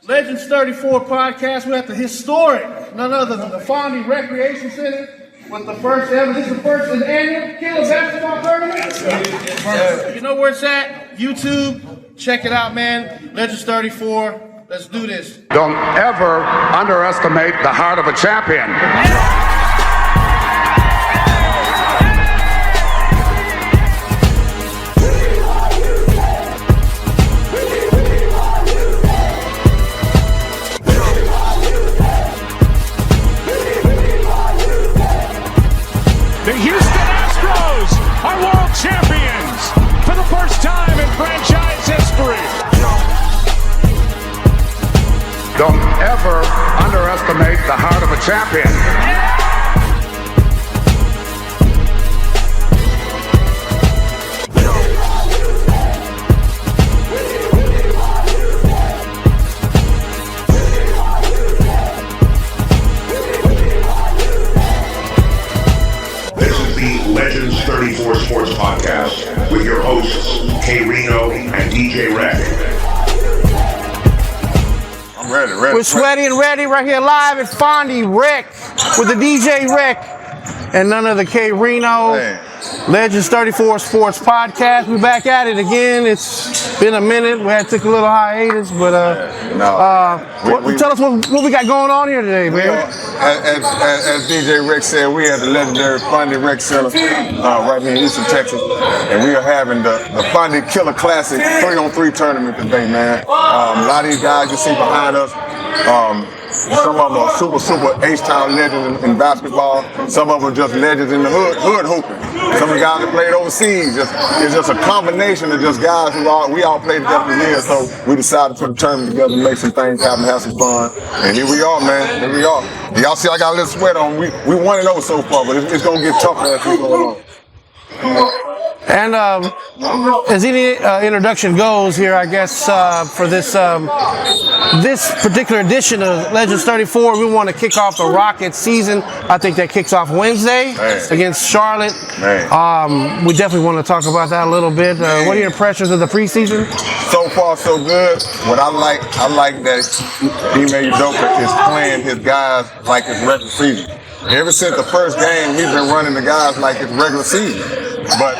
Legends 34 podcast. We're at the historic, none other than the Fonde Recreation Center with the first ever. This is the first annual Killer Basketball Tournament. You know where it's at? YouTube. Check it out, man. Legends 34. Let's do this. Don't ever underestimate the heart of a champion. The Houston Astros are world champions for the first time in franchise history. Don't ever underestimate the heart of a champion. Legends 34 Sports Podcast with your hosts, K-Rino and DJ Wrekk. I'm ready. We're sweaty and ready right here live at Fonde Rec with the DJ Wrekk and none other K-Rino. Hey. Legends 34 Sports Podcast. We're back at it again. It's been a minute. We took a little hiatus, but tell us what we got going on here today, man. As DJ Wrekk said, we at the legendary Fonde Recreation Center right here in Houston, Texas, and we are having the Fonde Killer Classic 3-on-3 tournament today, man. A lot of these guys you see behind us. Some of them are super H-Town legends in basketball. Some of them are just legends in the hood hooping. Some of the guys that played overseas. It's just a combination of just guys we all played together for years. So we decided to put a tournament together, make some things happen, have some fun. And here we are, man. Here we are. Y'all see I got a little sweat on. We 1-0 so far, but it's going to get tougher as we go along. And as any introduction goes here, I guess for this particular edition of Legends 34, we want to kick off the Rockets season. I think that kicks off Wednesday against Charlotte. We definitely want to talk about that a little bit. What are your impressions of the preseason? So far, so good. What I like that Ime Udoka is playing his guys like it's regular season. Ever since the first game, he's been running the guys like it's regular season. But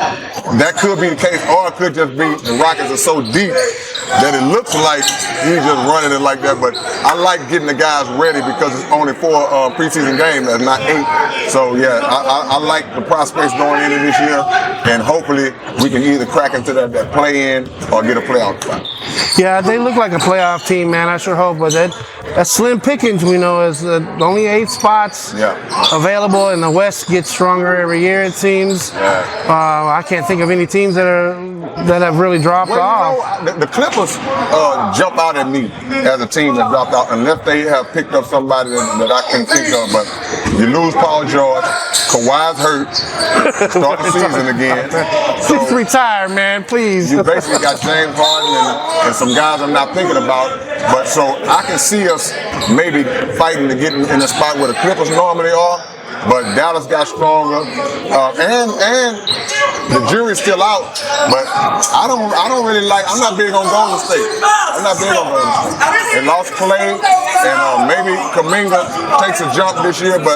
that could be the case, or it could just be the Rockets are so deep that it looks like he's just running it like that. But I like getting the guys ready because it's only 4 preseason games, that's not 8. So yeah, I like the prospects going into this year, and hopefully we can either crack into that play-in or get a playoff spot. Yeah, they look like a playoff team, man. I sure hope, but that's slim pickings. We know is only 8 spots available, and the West gets stronger every year. It seems. I can't think of any teams that have really dropped off. You know, the Clippers jump out at me as a team that dropped out, unless they have picked up somebody that I can think of. But you lose Paul George, Kawhi's hurt, start the season again. So he's retired, man. Please. You basically got James Harden and some guys I'm not thinking about. But so I can see us maybe fighting to get in the spot where the Clippers normally are. But Dallas got stronger, and the jury's still out. But I don't really like. I'm not big on Golden State. They lost Clay, and maybe Kuminga takes a jump this year, but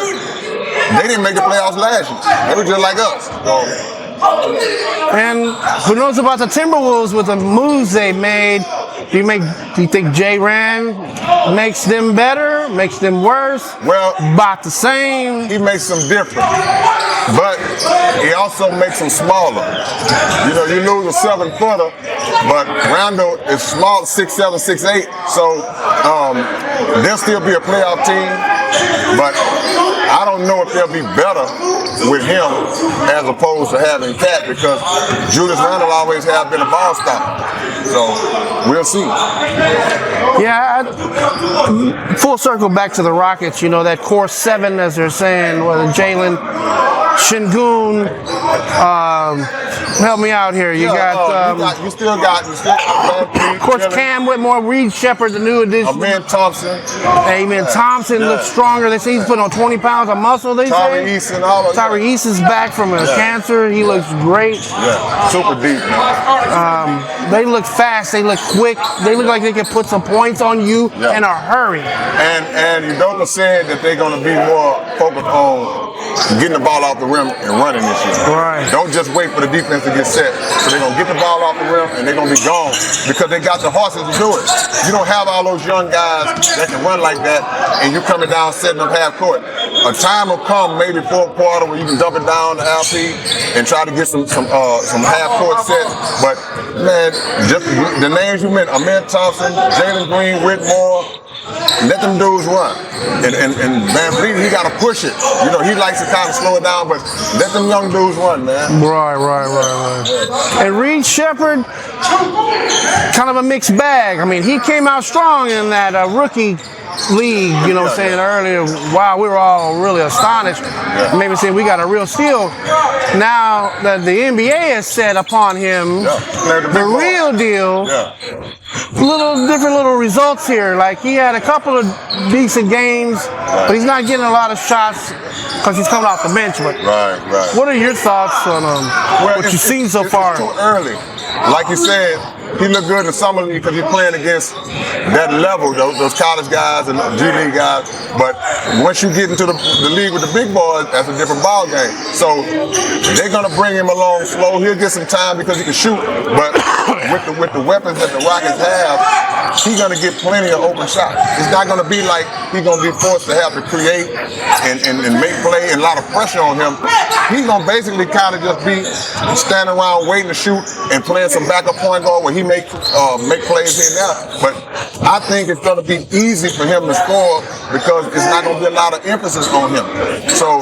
they didn't make the playoffs last year. They were just like us. So. And who knows about the Timberwolves with the moves they made? Do you think J-Ran makes them better, makes them worse? Well, about the same. He makes them different, but he also makes them smaller. You know, you lose a 7-footer, but Rondo is small, 6'7", 6'8". So they'll still be a playoff team, but I don't know if they'll be better with him as opposed to having Cat, because Julius Randle always has been a ball stopper. So we'll see. Yeah, full circle back to the Rockets. You know, that core 7, as they're saying, Jalen, Shingun. Help me out here. You got. You still got. Of course, Cam Whitmore, Reed Shepard, the new addition. Amen Thompson. Amen Thompson looks stronger. They say he's put on 20 pounds of muscle. They Tyree say. Easton, all of Tyree Easton's back from a cancer. He looks great. Yeah, super deep. They look fast. They look quick. They look like they can put some points on you in a hurry. And Udoka said that they're going to be more focused on getting the ball off the rim and running this year. Right. Don't just wait for the defense to get set. So they're going to get the ball off the rim and they're going to be gone because they got the horses to do it. You don't have all those young guys that can run like that and you coming down setting up half court. A time will come, maybe fourth quarter, where you can dump it down to LP and try to get some half court sets. But man, just the names you mentioned, Amen Thompson, Jalen Green, Whitmore, let them dudes run. And Van Vliet, he got to push it. You know, he likes to kind of slow it down, but let them young dudes run, man. Right. And Reed Shepard, kind of a mixed bag. I mean, he came out strong in that rookie league, you know what I'm saying, earlier. Wow, we were all really astonished. Maybe saying we got a real steal. Now that the NBA has set upon him, the real deal, different little results here. Like he had a couple of decent games, but he's not getting a lot of shots because he's coming off the bench. But what are your thoughts on what you've seen so far? It's too early. Like you said, he looked good in the summer league because he's playing against that level, those college guys and G League guys. But once you get into the league with the big boys, that's a different ball game. So they're gonna bring him along slow. He'll get some time because he can shoot. But with the weapons that the Rockets have, he's gonna get plenty of open shots. It's not gonna be like he's gonna be forced to have to create and make play and a lot of pressure on him. He's gonna basically kind of just be standing around waiting to shoot and playing some backup point guard where he make plays here and there. But I think it's going to be easy for him to score because it's not going to be a lot of emphasis on him. So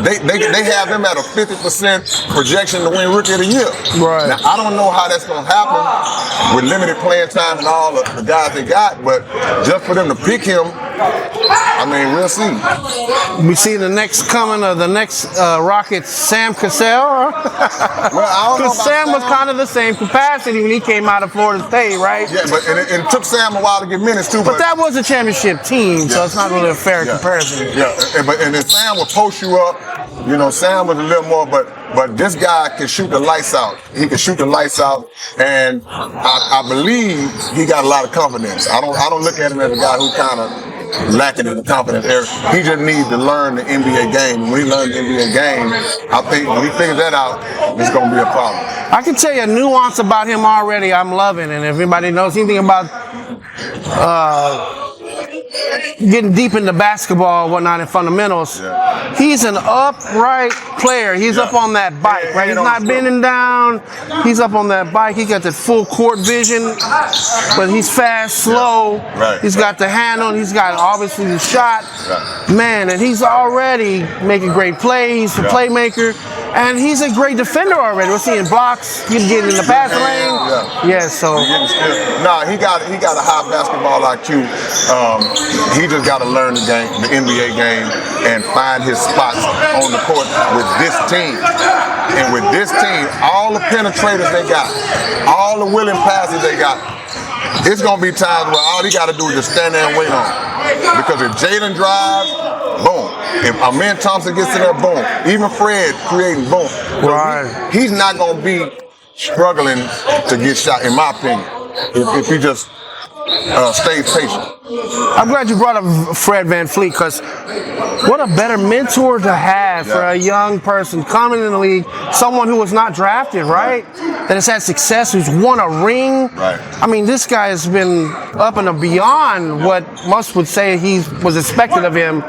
they have him at a 50% projection to win Rookie of the Year. Right. Now I don't know how that's going to happen with limited playing time and all the guys they got, but just for them to pick him, I mean, we'll see. We see the next coming of the next Rockets, Sam Cassell. Well, I don't know about Sam was kind of the same capacity when he came out of Florida State, right? Yeah, but and it took Sam a while to get minutes too. But that was a championship team, so it's not really a fair comparison. Yeah, and then Sam will post you up. You know, Sam was a little more, but this guy can shoot the lights out. He can shoot the lights out, and I believe he got a lot of confidence. I don't look at him as a guy who kind of lacking in the confidence area. He just needs to learn the NBA game. When he learns the NBA game, I think when he figures that out, it's going to be a problem. I can tell you a nuance about him already I'm loving, and if anybody knows anything about getting deep into basketball, whatnot, and fundamentals, he's an upright player. He's up on that bike, right? He's not bending down. He's up on that bike. He got that full court vision, but he's fast, slow. He's got the handle. He's got obviously the shot. Man, and he's already making great plays. He's a playmaker, and he's a great defender already. We're seeing blocks. He's getting in the pass lane. So he got a high basketball IQ. He just got to learn the game, the NBA game, and find his spots on the court with this team. And with this team, all the penetrators they got, all the willing passes they got, it's going to be times where all he got to do is just stand there and wait on it. Because if Jalen drives, boom. If Amen Thompson gets in there, boom. Even Fred creating, boom. So he's not going to be struggling to get shot, in my opinion, if he just stays patient. I'm glad you brought up Fred VanVleet, because what a better mentor to have for a young person coming in the league, someone who was not drafted, right? That has had success, who's won a ring. I mean, this guy has been up and beyond what most would say he was expected of him.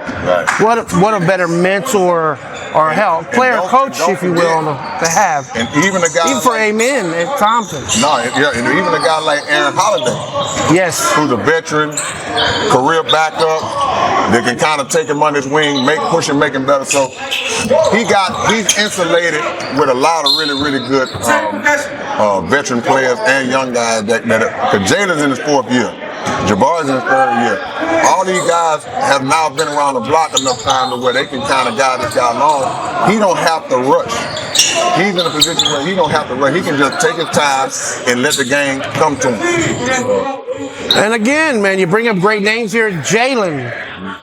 What a better mentor or help, player coach, if you will, to have. And even a guy for Amen at Thompson. And even a guy like Aaron Holiday. Who's a veteran, career backup, that can kind of take him under his wing, push him, make him better. So he's insulated with a lot of really, really good veteran players and young guys. Because Jalen's in his fourth year. Jabari's in his third year. All these guys have now been around the block enough time to where they can kind of guide this guy along. He don't have to rush. He's in a position where he don't have to rush. He can just take his time and let the game come to him. And again, man, you bring up great names here. Jalen.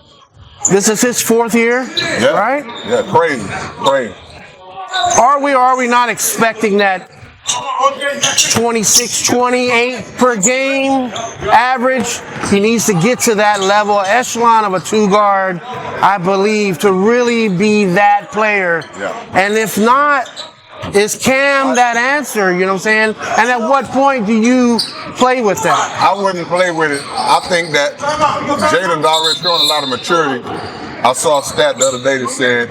This is his 4th year, right? Yeah, crazy. Are we or are we not expecting that 26, 28 per game average? He needs to get to that level, echelon of a 2-guard, I believe, to really be that player. Yeah. And if not, is Cam that answer? You know what I'm saying? And at what point do you play with that? I wouldn't play with it. I think that Jalen's already showing a lot of maturity. I saw a stat the other day that said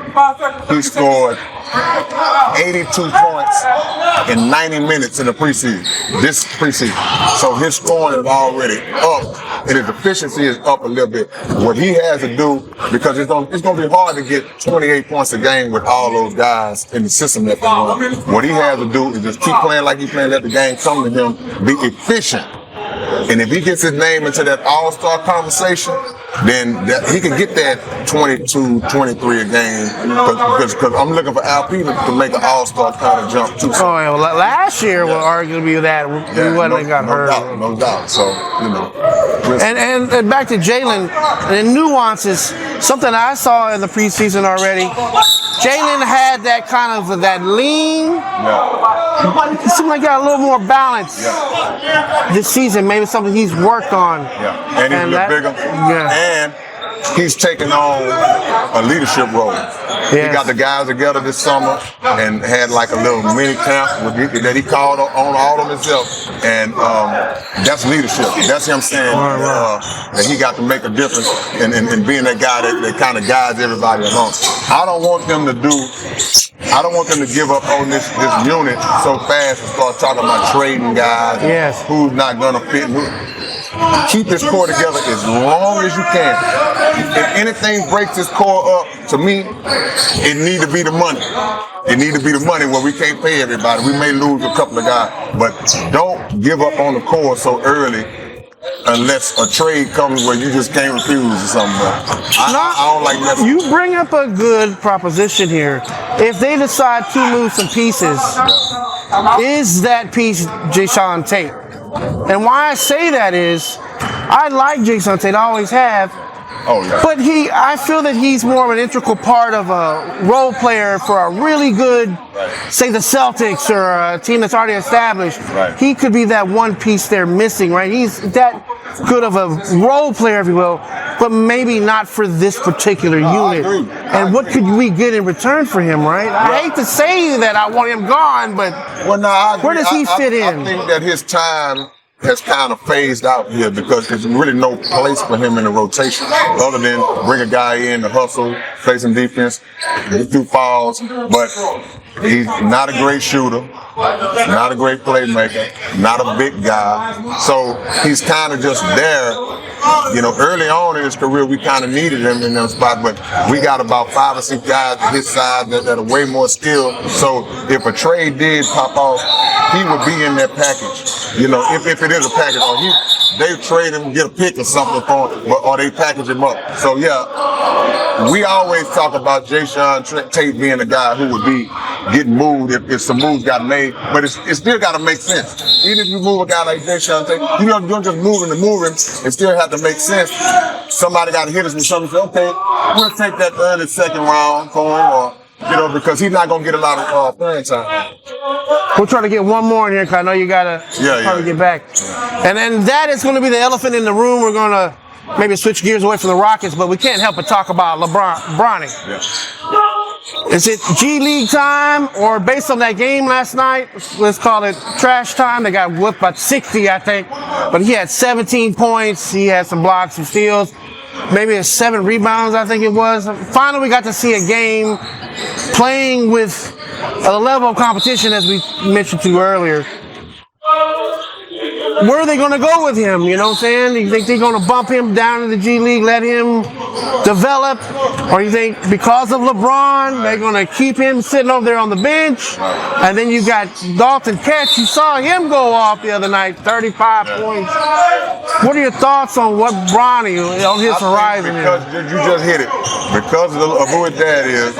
he scored 82 points in 90 minutes in the preseason, this preseason. So his scoring is already up, and his efficiency is up a little bit. What he has to do, because it's going to be hard to get 28 points a game with all those guys in the system that they run. What he has to do is just keep playing like he's playing, let the game come to him, be efficient. And if he gets his name into that all-star conversation, then he can get that 22, 23 a game. Because I'm looking for LP to make an all-star kind of jump too. Oh, yeah, well, last year will arguably that we wouldn't have got hurt. No doubt. So, you know. And back to Jalen, and nuances, something I saw in the preseason already. Jalen had that kind of that lean. Yeah. It seemed like he got a little more balance this season. Maybe something he's worked on. Yeah. And he's a little bigger. Yeah. And he's taking on a leadership role. Yes. He got the guys together this summer and had like a little mini camp that he called on all of himself. And that's leadership. That's him saying that he got to make a difference in being that guy that kind of guides everybody along. I don't want them to give up on this unit so fast and start talking about trading guys. Yes. Who's not going to fit. Keep this core together as long as you can. If anything breaks this core up, to me, it need to be the money. It need to be the money where we can't pay everybody. We may lose a couple of guys, but don't give up on the core so early unless a trade comes where you just can't refuse or something. I don't like that. You bring up a good proposition here. If they decide to move some pieces, is that piece Jason Tate? And why I say that is, I like Jason Tate, I always have. Oh, yeah. But I feel that he's more of an integral part of a role player for a really good, say the Celtics or a team that's already established. Right. He could be that one piece they're missing, right? He's that good of a role player, if you will, but maybe not for this particular unit. And what could we get in return for him, right? I hate to say that I want him gone, but where does he fit in? I think that his time has kind of phased out here because there's really no place for him in the rotation other than bring a guy in to hustle, play some defense, get through fouls. But he's not a great shooter, not a great playmaker, not a big guy. So he's kind of just there. You know, early on in his career, we kind of needed him in that spot, but we got about 5 or 6 guys at his side that are way more skilled. So if a trade did pop off, he would be in that package. You know, if it is a package, or they trade him, get a pick or something for him, or they package him up. So yeah, we always talk about Jason Tate being a guy who would be getting moved if some moves got made, but it still got to make sense. Even if you move a guy like Jason Tate, you don't just move him to move him. It still have to make sense. Somebody got to hit us with something. Say, okay, we'll take that early second round for him, or because he's not gonna get a lot of playing time. We'll try to get one more in here because I know you gotta probably get back. And then that is going to be the elephant in the room. We're going to maybe switch gears away from the Rockets, but we can't help but talk about Bronny. Yeah. Is it G League time, or based on that game last night, let's call it trash time? They got whipped by 60, I think. But he had 17 points. He had some blocks, some steals, maybe 7 rebounds, I think it was. Finally, we got to see a game playing with a level of competition, as we mentioned to earlier. where are they going to go with him? You know what I'm saying? Do you think they're going to bump him down to the G League, let him develop? Or you think because of LeBron, they're going to keep him sitting over there on the bench? And then you got Dalton Ketch. You saw him go off the other night, 35 points. What are your thoughts on what Bronny on his horizon is? Because you just hit it. Because of who his dad is,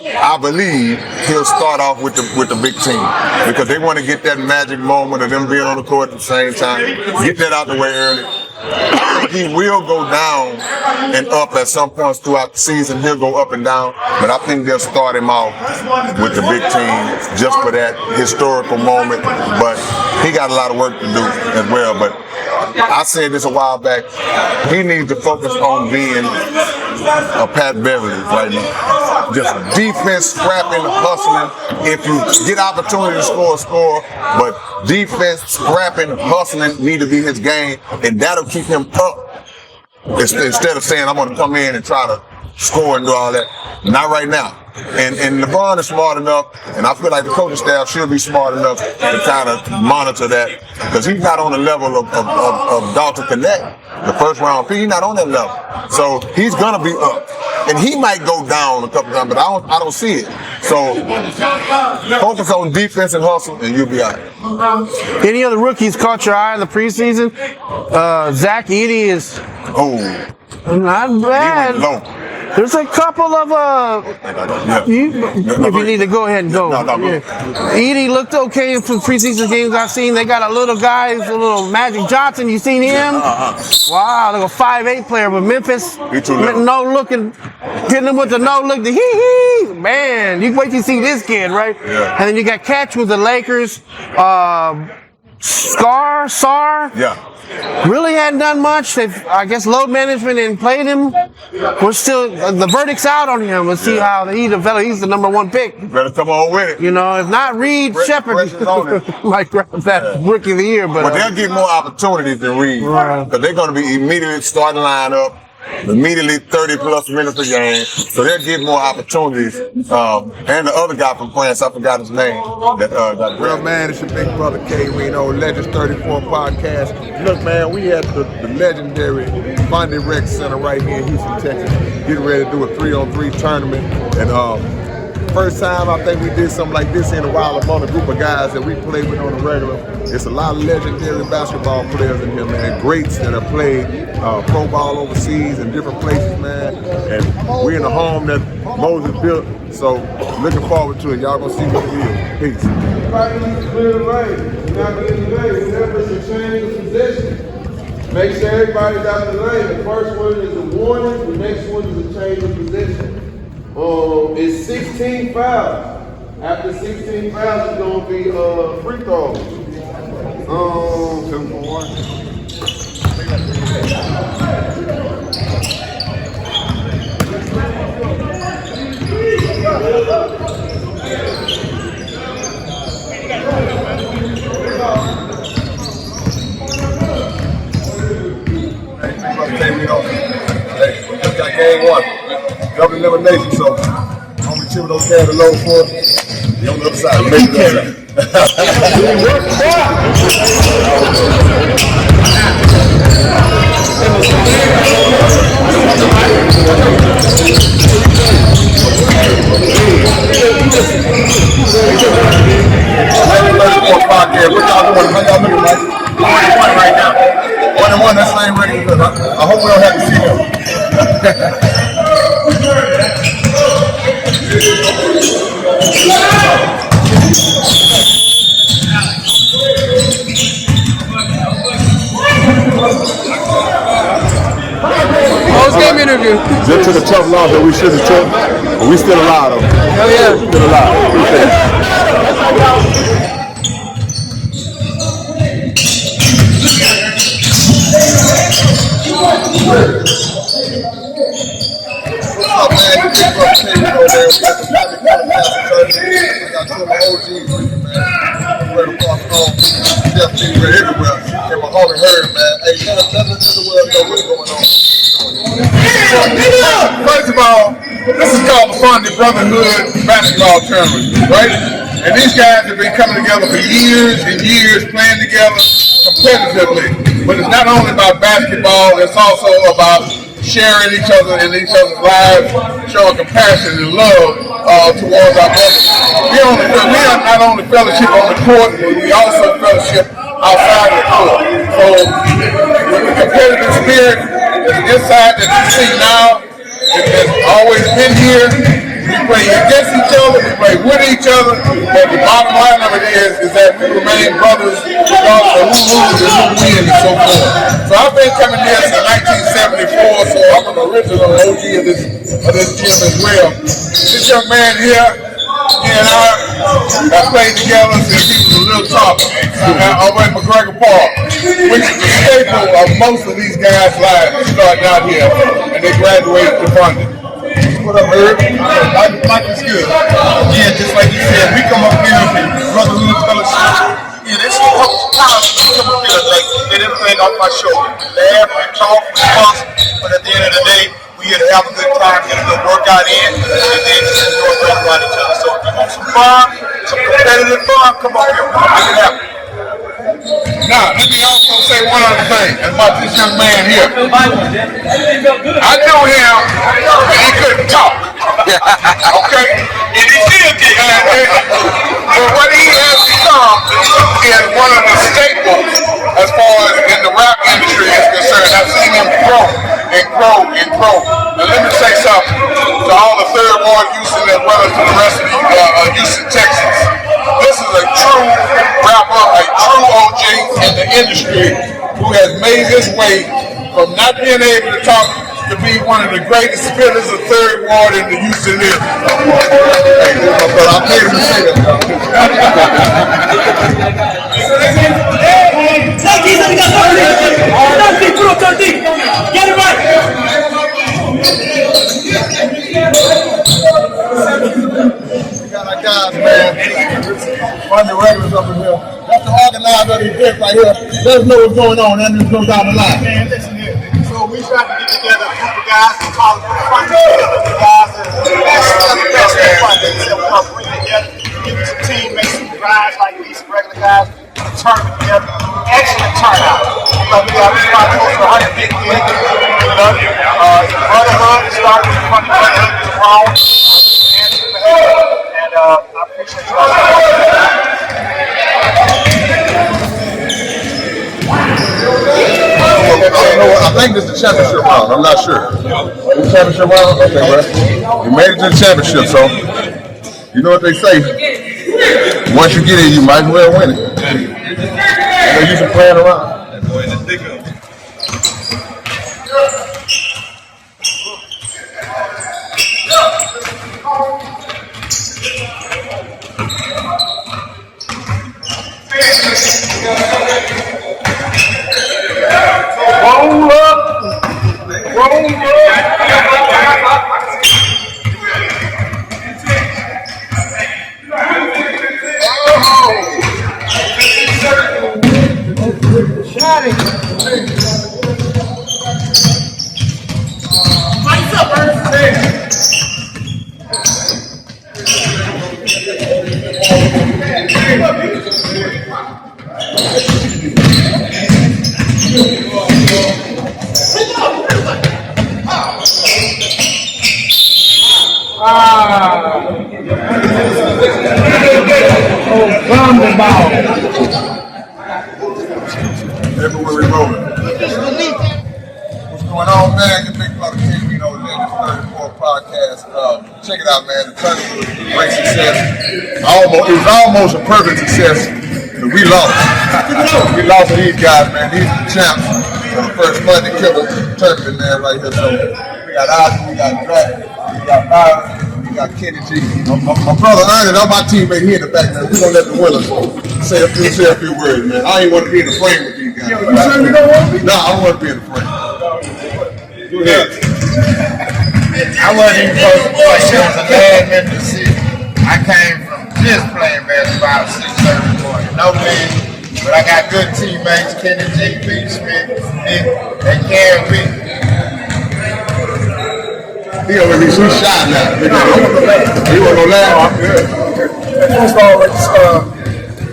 I believe he'll start off with the big team because they want to get that magic moment of them being on the court at the same time. Get that out the way early. I think he will go down and up at some points throughout the season. He'll go up and down, but I think they'll start him off with the big team just for that historical moment. But he got a lot of work to do as well. But I said this a while back. He needs to focus on being a Pat Beverly right now. Just defense, scrapping, hustling. If you get opportunity to score. But defense, scrapping, hustling need to be his game, and that'll keep him up. Instead of saying, I'm going to come in and try to score and do all that. Not right now. And LeBron is smart enough, and I feel like the coaching staff should be smart enough to kind of monitor that, because he's not on the level of Dalton Connect, the first round pick. He's not on that level, so he's gonna be up, and he might go down a couple times, but I don't see it. So focus on defense and hustle, and you'll be all right. Any other rookies caught your eye in the preseason? Zach Edey is not bad. He went low. There's a couple of if you need to go ahead and go. Edey looked okay in some preseason games I've seen. They got a little guy, a little Magic Johnson. You seen him? Wow, like a 5'8" player, but Memphis, no looking, hitting him with the no look. The hee. Man, you wait till you see this kid, right? Yeah. And then you got Catch with the Lakers. Sar. Yeah. Really hadn't done much. I guess load management and played him. We're still, the verdict's out on him. We'll see how he develops. He's the #1 pick. Better come on with it. You know, if not Reed, Shepard might grab that Rookie of the Year. But they'll get more opportunities than Reed. Because they're going to be immediately starting lineup, immediately 30-plus minutes a game. So they'll get more opportunities. And the other guy from France, I forgot his name. Well, man, it's your big brother K-Rino, Legends 34 podcast. Look, man, we had the legendary Fonde Recreation Center right here in Houston, Texas, getting ready to do a 3-on-3 tournament. And first time I think we did something like this in a while among a group of guys that we play with on the regular. It's a lot of legendary basketball players in here, man. Greats that have played pro ball overseas and different places, man. And we're in a home that Moses built. So looking forward to it. Y'all gonna see what it is. Peace. Everybody needs to clear the lane. You're not getting the lane. Whenever it's a change of position, make sure everybody's out the lane. The first one is a warning. The next one is a change of position. It's 16 fouls. After 16 fouls, it's gonna be free throws. 2 more. We just got game 1. Double elimination, so I'm gonna chip those carry the low for you on the other side. Make it right now. 1-1, that's not even ready. I hope we don't have to see him. post-game interview. Just took a tough loss that we should have took, but we still alive though. Oh yeah. Still alive. Appreciate it. First of all, this is called the Fonde Brotherhood Basketball Tournament, right? And these guys have been coming together for years and years, playing together competitively. But it's not only about basketball, it's also about sharing each other in each other's lives, showing compassion and love towards our brothers. We are not only fellowship on the court, but we also fellowship outside the court. So with the competitive spirit that's inside that you see now, it has always been here. We play against each other, we play with each other, but the bottom line of it is that we remain brothers regardless of who loses and who wins and so forth. So I've been coming here since 1974, so I'm an original OG of this gym as well. This young man here, he and I have played together since he was a little tougher over at McGregor Park, which is the staple of most of these guys' lives starting out here and they graduate to Fonde. What up, Herb? Life is good. Yeah, just like you said, we come up here with brotherhood fellowship. Yeah, this is what times we come up here, like, get everything off my shoulder. Laugh and talk and fuss, but at the end of the day, we here to have a good time, get a good workout in, and then just enjoy playing around each other. So if you want some fun, some competitive fun, come up here. Make it happen. Now, let me also say one other thing about this young man here. I knew him, and he couldn't talk. Okay? And he still did. But what he has become is one of the staples as far as in the rap industry is concerned. I've seen him grow and grow and grow. Now, let me say something to all the Third Ward Houston as well as to the rest of Houston Texans. This is a true rapper, a true OG in the industry who has made his way from not being able to talk to be one of the greatest spitters of Third Ward in the Houston area. Hey, I paid him to say that. Get it right. Guys, man, Fonde regulars up in here. That's the organizer of the event right here. Let us know what's going on, and just go down the line. Man, listen here. So we try to get together a group of guys and call it Fonde Killer guys. That's the Fonde. So we're gonna bring together, give you some team, make some drives like these, some regular guys, put a tournament together. Excellent turnout. We got close to 100 big kids. Brotherhood started with Fonde Brotherhood is wrong. And I appreciate you all. I think this is the championship round. I'm not sure. The championship round? Okay, bro. You made it to the championship, so you know what they say. Once you get in, you might as well win it. They're used to playing around. Roll up. Roll up. Shot it. Lights up, Fonde ball. Everywhere we rolling. What's going on, man? Your big brother K-Rino DJ Wrekk podcast. Check it out, man. The tournament was a great success. It was almost a perfect success, but we lost. We lost to these guys, man. These are the champs for the first Fonde Killer tournament, man, right here. So we got Ashley, we got Wrekk, we got Byron. We got Kenny G. My brother Ernie, that's my teammate here in the back, man. We're going to let the winners say a few words, man. I ain't want to be in the frame with these guys. You sure you don't want to be? No, I don't want to be in the frame. Go ahead. I wasn't even supposed to play. It was a bad mental decision. I came from just playing basketball 6:30 morning. No league, but I got good teammates, Kenny G, B. Smith, Nick, they carry me. He already too shy now. You want to laugh? I'm good. first of all, let's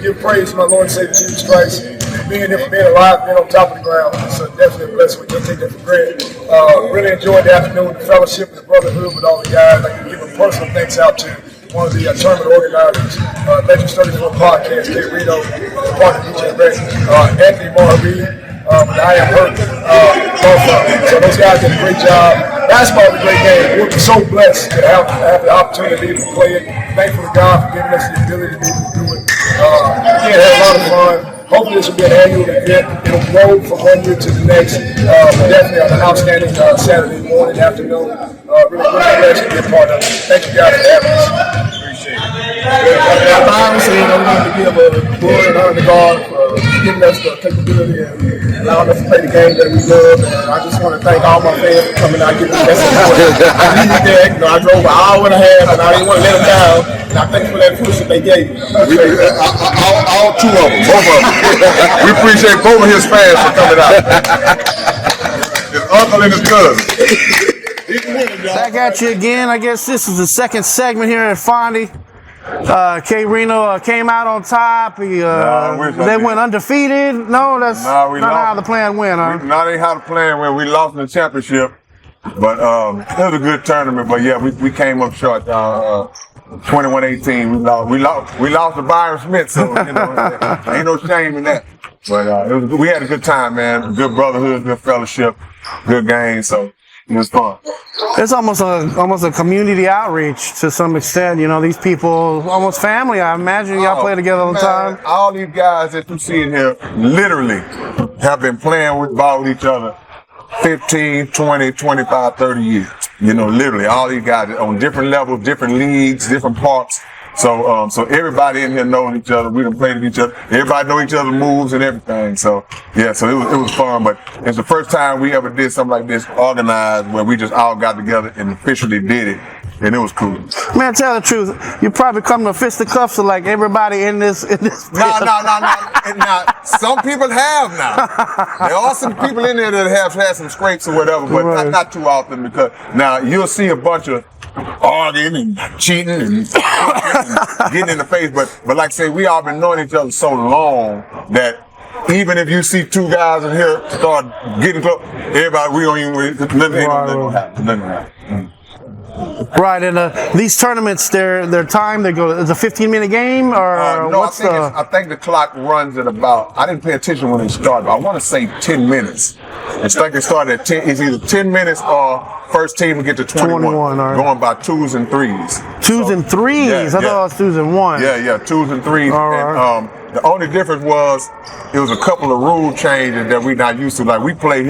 give praise to my Lord and Savior Jesus Christ. Being here, for being alive, being on top of the ground. It's definitely a blessing. We can't take that for granted. Really enjoyed the afternoon, the fellowship, and the brotherhood with all the guys. I can give a personal thanks out to one of the tournament organizers, Legends 34 Podcast, K-Rino, Fonde DJ Wrekk, Anthony Marby, I Am Hurt, both. So those guys did a great job. Basketball is a great game. We're so blessed to have the opportunity to play it. Thankful to God for giving us the ability to be able to do it. Again, had a lot of fun. Hopefully this will be an annual event. It'll grow from one year to the next. Definitely an outstanding Saturday morning, afternoon. Really blessed to be a part of it. Thank you guys for having us. Appreciate it. Obviously, we want to give a board and honor the guard for giving us the capability and allowing us to play the game that we love. And I just want to thank all my fans for coming out and giving us that support. I needed that. I drove an hour and a half and I didn't want to let them down. And I thank you for that push that they gave me. All two of them, both of them. We appreciate both of his fans for coming out. His uncle and his cousin. Back at you again. I guess this is the second segment here at Fonde. K-Rino came out on top. They went undefeated. No, that's not how the plan went. Not how the plan went. We lost in the championship, but it was a good tournament. But yeah, we came up short. 21-18. We lost to Byron Smith, so ain't no shame in that. But we had a good time, man. Good brotherhood, good fellowship, good game. So it was fun. It's almost a community outreach to some extent. You know, these people, almost family. I imagine y'all play together all the time. All these guys that you see in here literally have been playing with ball with each other 15, 20, 25, 30 years. You know, literally all these guys on different levels, different leagues, different parts. So everybody in here knows each other. We done played with each other. Everybody know each other's moves and everything. So yeah, so it was fun. But it's the first time we ever did something like this organized where we just all got together and officially did it. And it was cool. Man, tell the truth. You probably come to fisticuffs to like everybody in this. No. Now, some people have now. There are some people in there that have had some scrapes or whatever, but not too often because now you'll see a bunch of arguing and cheating and getting in the face. But like I say, we all been knowing each other so long that even if you see two guys in here start getting close, everybody, we don't even, nothing happen. Right, and these tournaments, their time, it's a 15-minute game, or no, what's I think the clock runs at about, I didn't pay attention when it started, but I want to say 10 minutes. It's like it started at 10, it's either 10 minutes or first team will get to 21 going by twos and threes. Twos and threes? I thought it was twos and ones. Yeah, twos and threes. And, the only difference was it was a couple of rule changes that we're not used to. Like we play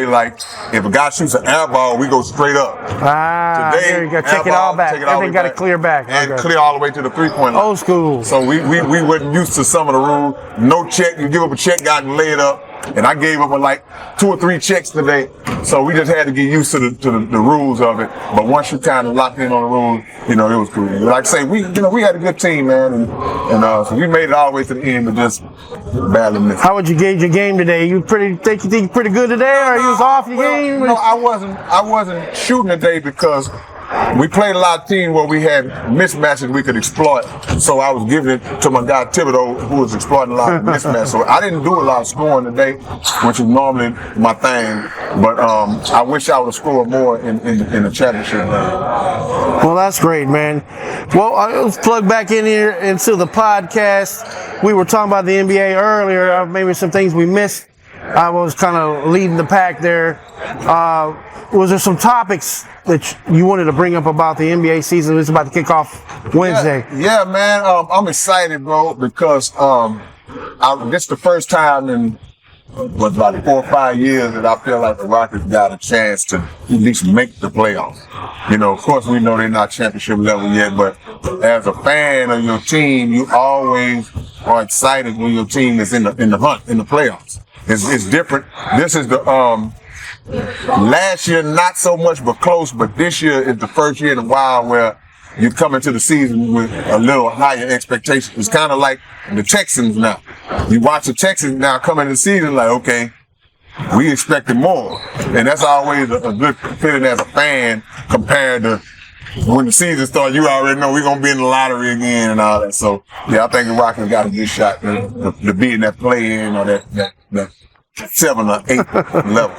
like if a guy shoots an air ball, we go straight up. Today, there you go. Check it all back. Everything got to clear back. And clear all the way to the three-point line. Old school. So we weren't used to some of the rules. No check, you give up a check, got and lay it up. And I gave up like 2 or 3 checks today. So we just had to get used to the rules of it. But once you kind of locked in on the rules, it was cool. Like I say, we had a good team, man, and so we made it all the way to the end, but just badly missed. How would you gauge your game today? You think you pretty good today, or you was off your game? No, I wasn't shooting today because we played a lot of teams where we had mismatches we could exploit. So I was giving it to my guy Thibodeau, who was exploiting a lot of mismatches. So I didn't do a lot of scoring today, which is normally my thing. But I wish I would have scored more in the championship game. Well, that's great, man. Well, let's plug back in here into the podcast. We were talking about the NBA earlier, maybe some things we missed. I was kind of leading the pack there. Was there some topics that you wanted to bring up about the NBA season? It's about to kick off Wednesday. Yeah, man. I'm excited, bro, because this is the first time in about 4 or 5 years that I feel like the Rockets got a chance to at least make the playoffs. Of course, we know they're not championship level yet, but as a fan of your team, you always are excited when your team is in the hunt, in the playoffs. It's different. This is the last year, not so much, but close. But this year is the first year in a while where you come into the season with a little higher expectations. It's kind of like the Texans now. You watch the Texans now come into the season like, okay, we expected more. And that's always a good feeling as a fan compared to when the season starts, you already know we're gonna be in the lottery again and all that. So yeah, I think the Rockets got a good shot to be in that play-in or that 7 or 8 level.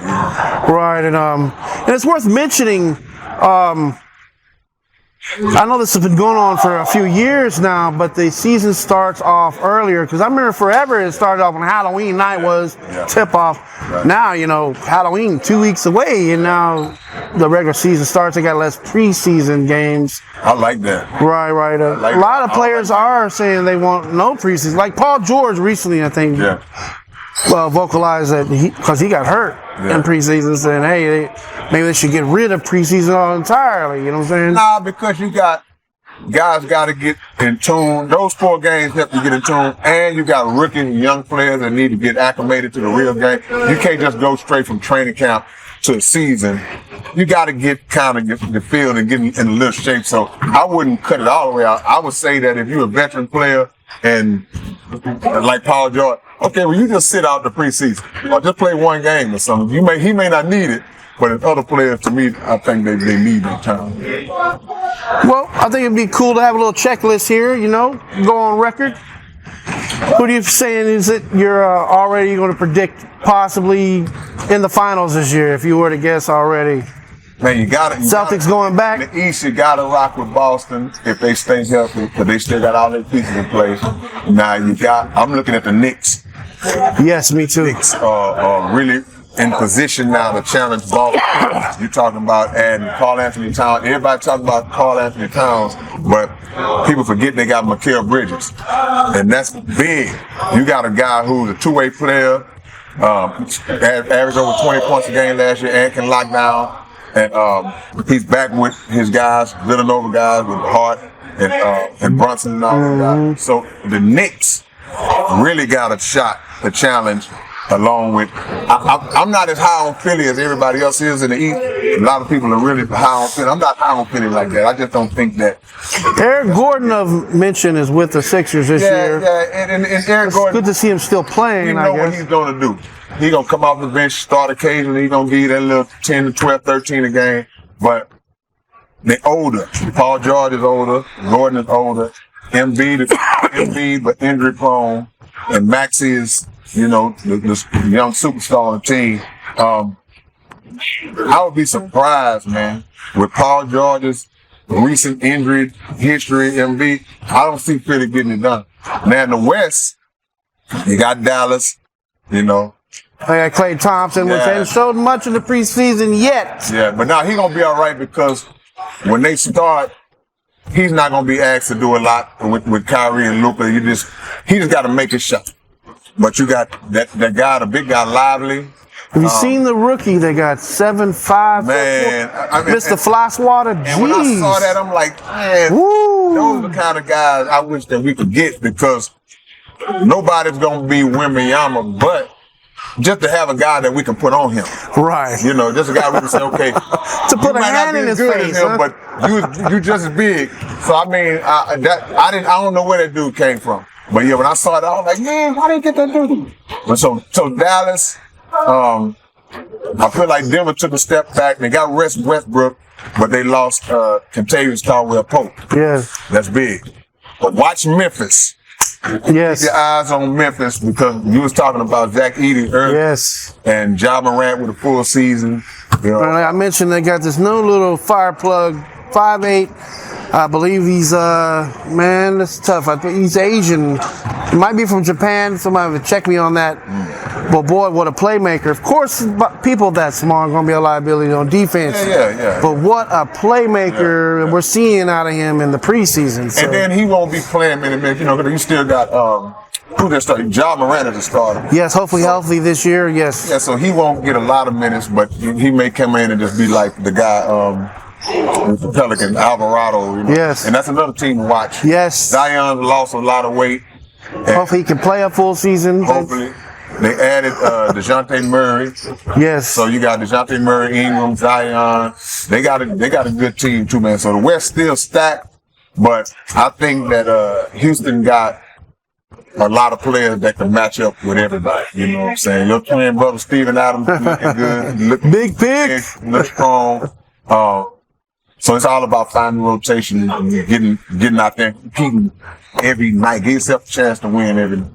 Right, and it's worth mentioning. I know this has been going on for a few years now, but the season starts off earlier because I remember forever it started off on Halloween night was tip-off. Right. Now, you know, Halloween 2 weeks away, and now the regular season starts. They got less preseason games. I like that. Right. A lot of players are saying they want no preseason. Like Paul George recently, I think, vocalized that because he got hurt in preseason, saying, hey, maybe they should get rid of preseason entirely. You know what I'm saying? Nah, because you got guys got to get in tune. Those 4 games have to get in tune, and you got rookie and young players that need to get acclimated to the real game. You can't just go straight from training camp to a season. You got to get kind of the field and get in a little shape. So I wouldn't cut it all the way out. I would say that if you're a veteran player and like Paul George, okay, well, you just sit out the preseason or just play 1 game or something. He may not need it, but in other players, to me, I think they need that time. Well, I think it'd be cool to have a little checklist here, you know, go on record. Who are you saying is it you're already going to predict possibly in the finals this year, if you were to guess already? Man, you got it. Celtics going back. In the East, you got to rock with Boston if they stay healthy, but they still got all their pieces in place. Now I'm looking at the Knicks. Yes, me too. Knicks are really in position now to challenge Boston. You're talking about adding Karl Anthony Towns. Everybody talking about Karl Anthony Towns, but people forget they got Mikal Bridges, and that's big. You got a guy who's a 2-way player, averaged over 20 points a game last year, and can lock down. And he's back with his guys, Villanova guys with Hart and Brunson and all those guys. So the Knicks really got a shot to challenge. Along with, I'm not as high on Philly as everybody else is in the East. A lot of people are really high on Philly. I'm not high on Philly like that. I just don't think that. Eric Gordon of mention is with the Sixers this year. Yeah, and Eric Gordon. It's good to see him still playing. You know what he's going to do. He's going to come off the bench, start occasionally. He's going to give you that little 10 to 12, 13 a game. They're older. Paul George is older. Gordon is older. Embiid, but injury prone. And Maxey is, you know, the young superstar on the team. I would be surprised, man, with Paul George's recent injury history, Embiid. I don't see Philly getting it done. Now in the West, you got Dallas, you know. I got Klay Thompson, which ain't showed much in the preseason yet. Yeah, but now he's going to be all right because when they start, he's not going to be asked to do a lot with Kyrie and Luka. He just got to make a shot. But you got that guy, the big guy, Lively. Have you seen the rookie? They got 7'5". Man, Mr. Floswater. And when I saw that, I'm like, man, those are the kind of guys I wish that we could get because nobody's going to be Wembanyama, but just to have a guy that we can put on him. Right. You know, just a guy we can say, okay, to put a hand in his face, but you just as big. So I mean, I don't know where that dude came from. But yeah, when I saw it, I was like, man, why didn't get that dude? But so Dallas, I feel like Denver took a step back. They got Westbrook, but they lost Kentavious Caldwell-Pope. Yes. That's big. But watch Memphis. Yes. Keep your eyes on Memphis because you was talking about Zach Edey earlier. Yes. And Ja Morant with a full season. You know. Like I mentioned, they got this new little fire plug, 5'8". I believe he's, man, that's tough. I think he's Asian. He might be from Japan. Somebody would check me on that. But boy, what a playmaker. Of course, people that small are going to be a liability on defense. Yeah. But what a playmaker we're seeing out of him in the preseason. So. And then he won't be playing many minutes, you know, because you still got, who just started? Ja Morant as a starter. Yes, hopefully healthy this year, yes. Yeah, so he won't get a lot of minutes, but he may come in and just be like the guy, with the Pelicans, Alvarado, you know. Yes. And that's another team to watch. Yes. Zion lost a lot of weight. Hopefully he can play a full season. Hopefully. They added DeJounte Murray. Yes. So you got DeJounte Murray, Ingram, Zion. They got a good team too, man. So the West still stacked, but I think that Houston got a lot of players that can match up with everybody. You know what I'm saying? Your twin brother Steven Adams looking good. Big pick. Looks strong. So it's all about finding rotation and getting out there and competing every night. Give yourself a chance to win every night.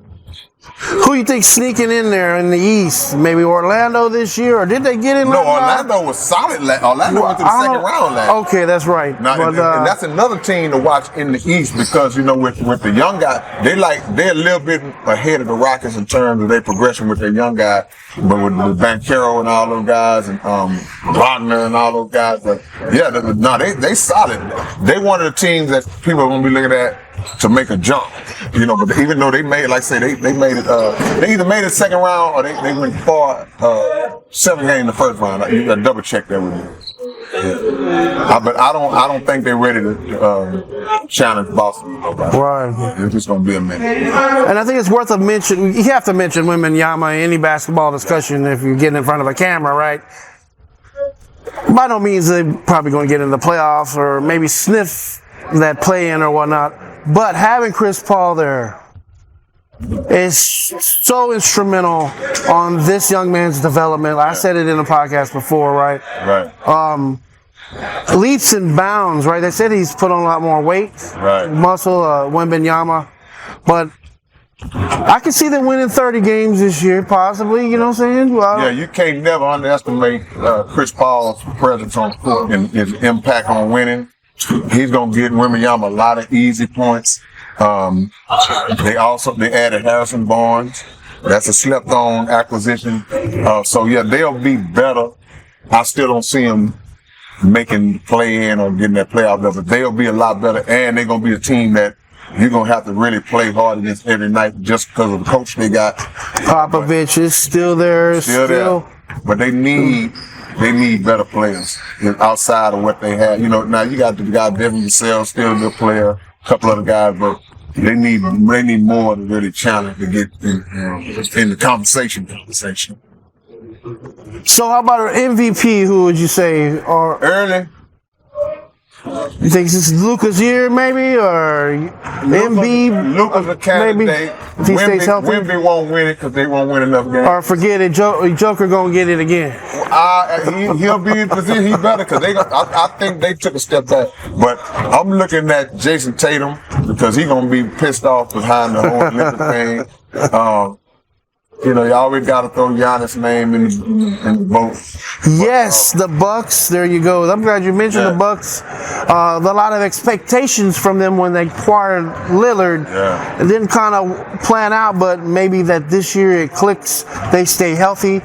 Who you think sneaking in there in the East? Maybe Orlando this year, or did they get in? No, Orlando was solid. Orlando went to the second round last year. Okay, that's right. Now, but, and that's another team to watch in the East because, you know, with the young guy, they're a little bit ahead of the Rockets in terms of their progression with their young guy. But with Banchero and all those guys and Wagner and all those guys, but yeah, they solid. They one of the teams that people are gonna be looking at to make a jump, you know. But even though they made, like I say, they made it. They either made it second round or they went far 7 games in the first round. You got to double check that with me. Yeah. But I don't think they're ready to challenge Boston. Right. It's just gonna be a minute. And I think it's worth a mention. You have to mention Wembanyama in any basketball discussion if you're getting in front of a camera, right? By no means they're probably going to get in the playoffs or maybe sniff that play-in or whatnot. But having Chris Paul there is so instrumental on this young man's development. I said it in the podcast before, right? Right. Leaps and bounds, right? They said he's put on a lot more weight, right? Muscle, Wembanyama. But I can see them winning 30 games this year, possibly. You know what I'm saying? Yeah, you can't never underestimate Chris Paul's presence on the court and his impact on winning. He's gonna get Wembanyama a lot of easy points. They added Harrison Barnes. That's a slept-on acquisition. So yeah, they'll be better. I still don't see them making play-in or getting that playoff level. They'll be a lot better, and they're gonna be a team that you're gonna have to really play hard against every night just because of the coach they got. Popovich is still there. Still there. But they need better players outside of what they have. You know, now you got the guy Devin Vassell, still a good player, a couple other guys, but they need more to really challenge to get in the conversation. So how about an MVP? Who would you say? Or early? You think this is Luka's year, maybe, or Embiid? Luka's a candidate. If he stays healthy, Wemby won't win it because they won't win enough games. Or forget it, Joker gonna get it again. He'll be in position. He's better because I think they took a step back. But I'm looking at Jason Tatum because he's gonna be pissed off behind the whole Olympic thing. You know, you always got to throw Giannis' name in the boat. Yes, the Bucks. There you go. I'm glad you mentioned the Bucks. A lot of expectations from them when they acquired Lillard. Yeah. It didn't kind of plan out, but maybe that this year it clicks. They stay healthy.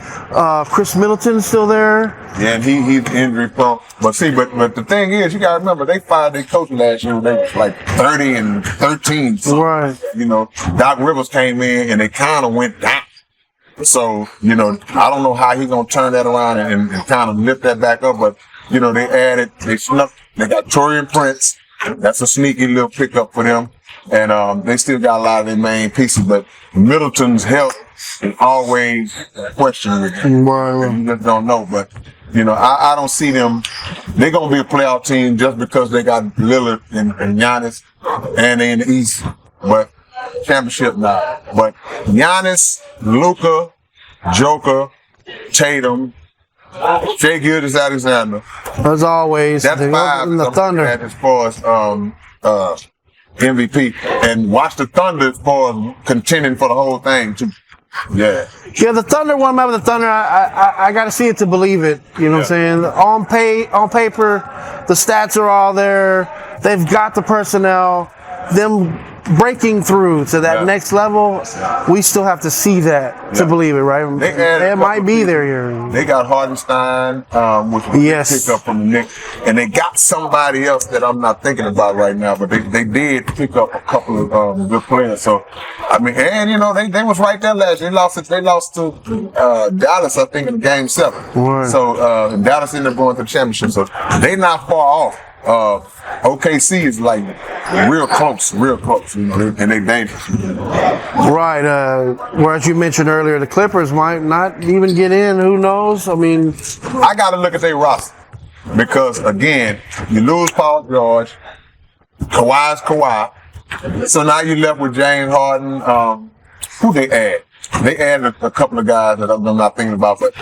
Chris Middleton's still there. Yeah, and he's injury prone. But the thing is, you got to remember, they fired their coach last year. They was like 30-13. So, right. You know, Doc Rivers came in and they kind of went down. So, you know, I don't know how he's going to turn that around and kind of lift that back up. But, you know, they got Taurean Prince. That's a sneaky little pickup for them. And they still got a lot of their main pieces. But Middleton's health is always questionable. You just don't know. But, you know, I don't see them. They're going to be a playoff team just because they got Lillard and Giannis and they in the East. But championship now. But Giannis, Luka, Joker, Tatum, Shai Gilgeous-Alexander. As always, that's five in the Thunder as far as MVP. And watch the Thunder as far as contending for the whole thing too. Yeah. Yeah, the Thunder, one about the Thunder, I got to see it to believe it. You know what I'm saying? On paper, the stats are all there. They've got the personnel. Them breaking through to that next level, we still have to see that to believe it, right? It might be there here. They got Hardenstein, which was picked up from the Knicks, and they got somebody else that I'm not thinking about right now, but they did pick up a couple of good players. So, I mean, and you know, they was right there last year. They lost to Dallas, I think, in Game 7. Right. So Dallas ended up going to the championship. So they not far off. OKC is like real close, you know, and they dangerous. Right. Whereas you mentioned earlier, the Clippers might not even get in. Who knows? I mean, I got to look at their roster because again, you lose Paul George, Kawhi's Kawhi, so now you're left with James Harden. Who they add? They added a couple of guys that I'm not thinking about, but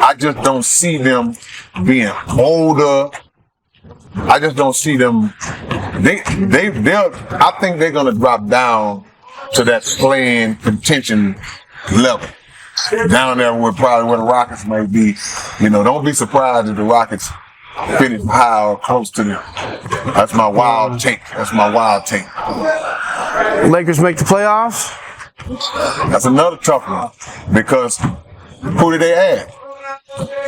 I just don't see them being older. I just don't see them. I think they're gonna drop down to that playing contention level. Down there where the Rockets may be. Don't be surprised if the Rockets finish high or close to them. That's my wild take. Lakers make the playoffs? That's another tough one because who did they add?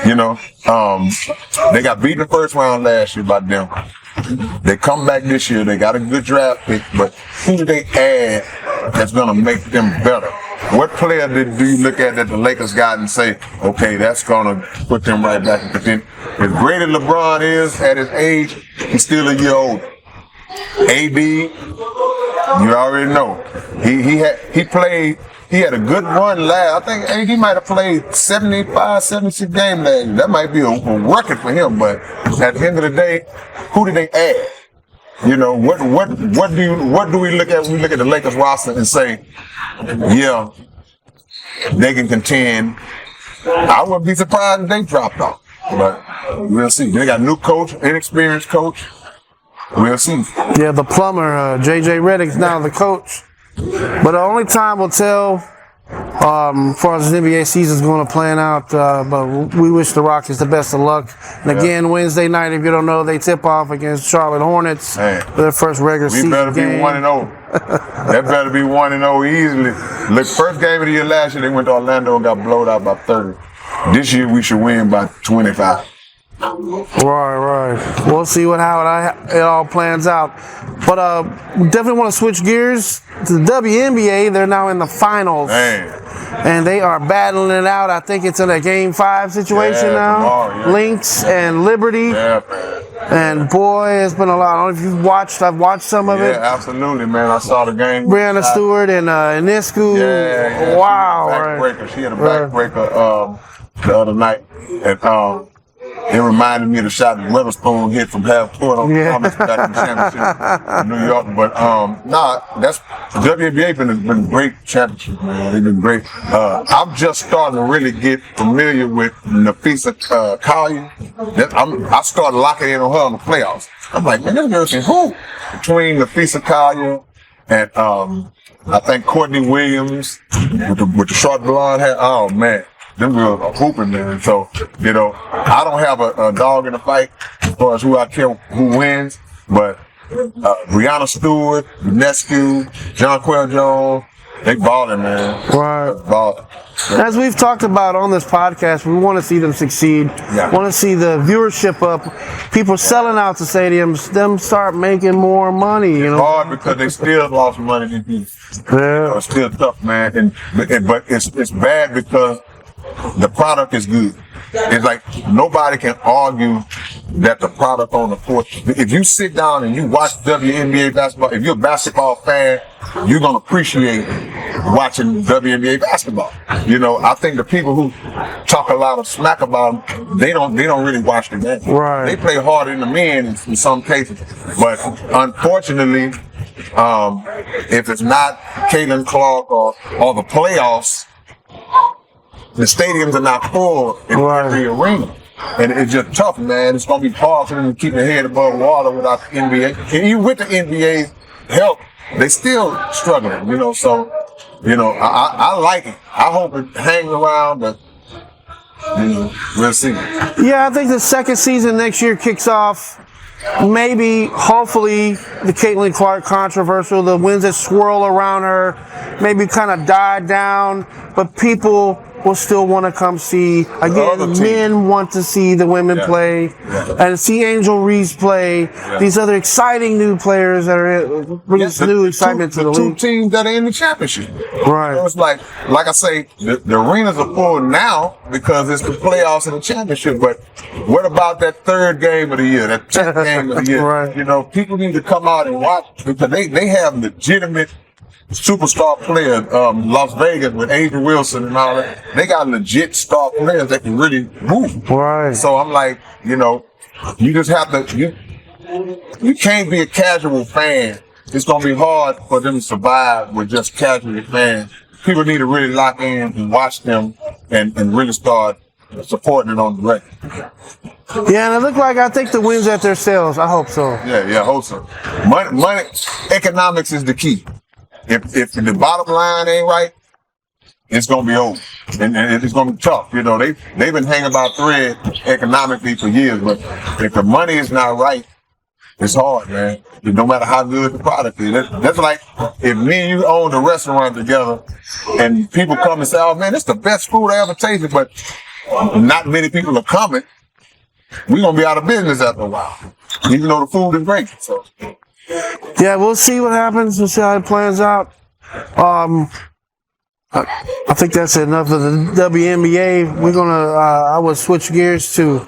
They got beat in the first round last year by Denver. They come back this year. They got a good draft pick, but who do they add that's going to make them better? What player do you look at that the Lakers got and say, okay, that's going to put them right back in contention? As great as LeBron is at his age, he's still a year older. AD, you already know. He had a good run last. I think AD might have played 75, 76 games last year. That might be a record for him, but at the end of the day, who did they add? What do we look at when we look at the Lakers roster and say, yeah, they can contend? I wouldn't be surprised if they dropped off, but we'll see. They got a new coach, inexperienced coach. We'll see. Yeah, the plumber, JJ Redick's now the coach. But the only time will tell as far as the NBA season's going to plan out. But we wish the Rockets the best of luck. And again, Wednesday night, if you don't know, they tip off against Charlotte Hornets for their first regular season game. We better be 1-0. That better be 1-0 easily. Look, first game of the year last year, they went to Orlando and got blowed out by 30. This year, we should win by 25. Right. We'll see how it all plans out. But we definitely want to switch gears to the WNBA. They're now in the finals. And they are battling it out. I think it's in a Game 5 situation now. Tomorrow, Lynx and Liberty. And boy, it's been a lot. I don't know if you've watched. I've watched some of it. Yeah, absolutely, man. I saw the game. Brianna Stewart and Inescu. Yeah. Wow. She had a backbreaker the other night. And it reminded me of the shot that Weatherspoon hit from half court on Thomas back in the championship in New York. But that's WNBA been a great championship, man. They've been great. I'm just starting to really get familiar with Nafisa Collier. I started locking in on her in the playoffs. I'm like, man, this girl can hoop. Between Nafisa Collier and I think Courtney Williams with the short blonde hair. Oh man. Them girls are hooping, man. So, I don't have a dog in the fight as far as who I care who wins, but Brianna Stewart, Inescu, Jonquel Jones, they balling, man. Right. Balling. As we've talked about on this podcast, we want to see them succeed. Want to see the viewership up. People selling out to stadiums, them start making more money. It's hard because they still lost money. It's still tough, man. But it's bad because the product is good. It's like nobody can argue that the product on the court. If you sit down and you watch WNBA basketball, if you're a basketball fan, you're gonna appreciate watching WNBA basketball. I think the people who talk a lot of smack about them, they don't really watch the game. Right. They play harder than the men in some cases, but unfortunately, if it's not Caitlin Clark or the playoffs, the stadiums are not full in every arena. And it's just tough, man. It's going to be hard for them to keep their head above water without the NBA. And even with the NBA's help, they still struggling, So, I like it. I hope it hangs around, but, we'll see. Yeah, I think the second season next year kicks off. Maybe, hopefully, the Caitlin Clark controversial, the winds that swirl around her, maybe kind of died down, but people will still want to come see. Again, men want to see the women play and see Angel Reese play. These other exciting new players that are bringing new excitement to the league. 2 teams that are in the championship. Right. So it's like I say, the arenas are full now because it's the playoffs and the championship. But what about that third game of the year, that 10th game of the year? Right. People need to come out and watch because they have legitimate superstar players, Las Vegas with Adrian Wilson and all that. They got legit star players that can really move. Right. So I'm like, you just have to, you can't be a casual fan. It's going to be hard for them to survive with just casual fans. People need to really lock in and watch them and really start supporting it on the record. Yeah, and it looked like I think the wins at their sales. I hope so. Yeah, hope so. Money, economics is the key. If the bottom line ain't right, it's gonna be over, and it's gonna be tough. You know, they've been hanging by a thread economically for years, but if the money is not right, it's hard, man. No matter how good the product is. That's like if me and you own a restaurant together, and people come and say, "Oh man, it's the best food I ever tasted," but not many people are coming. We're gonna be out of business after a while, even though the food is great. So, yeah, we'll see what happens. We'll see how it plans out. I think that's enough of the WNBA. We're gonna. I will switch gears to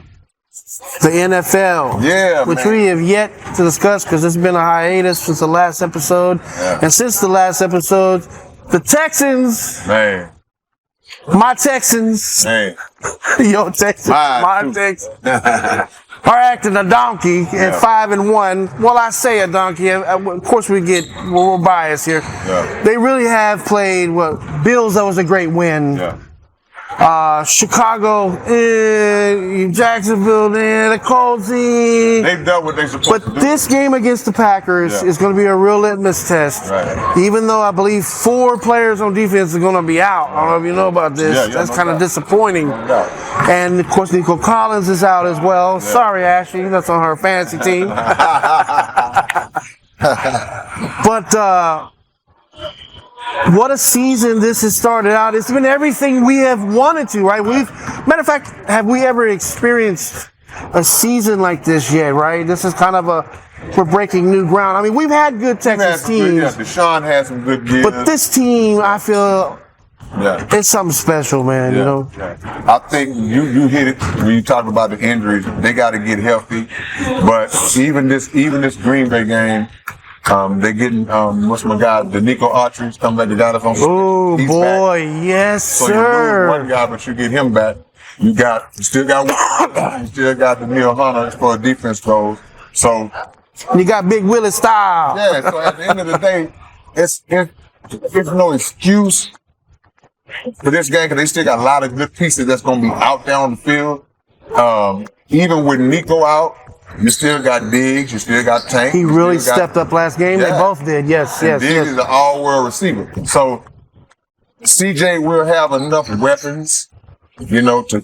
the NFL, which we have yet to discuss because it's been a hiatus since the last episode, and since the last episode, the Texans, my Texans, your Texans, my Texans, are acting a donkey at 5-1. Well, I say a donkey. Of course, we're biased here. They really have played Bills. That was a great win. Chicago, Jacksonville, the Colts. They've done what they're supposed to do. But this game against the Packers is going to be a real litmus test. Even though I believe 4 players on defense are going to be out. I don't know if you know about this. That's kind of disappointing. And of course, Nico Collins is out as well. Sorry, Ashley, that's on her fantasy team. But what a season this has started out. It's been everything we have wanted to, right? Matter of fact, have we ever experienced a season like this yet, right? This is kind of we're breaking new ground. I mean, we've had good Texas teams. Deshaun had some good years. But this team, I feel, it's something special, man, you know? I think you hit it when you talk about the injuries. They got to get healthy. But even this Green Bay game, they're getting what's my guy, the Nico Autry's coming back. The guy that's on. Oh boy, yes, so sir. You lose one guy, but you get him back. You still got the Neil Hunter as far as defense goes. So you got Big Willie style. Yeah. So at the end of the day, it's no excuse for this game because they still got a lot of good pieces that's gonna be out there on the field. Even with Nico out. You still got Diggs, you still got Tank. He really stepped up last game. They both did, yes. Diggs is an all-world receiver. So CJ will have enough weapons, you know, to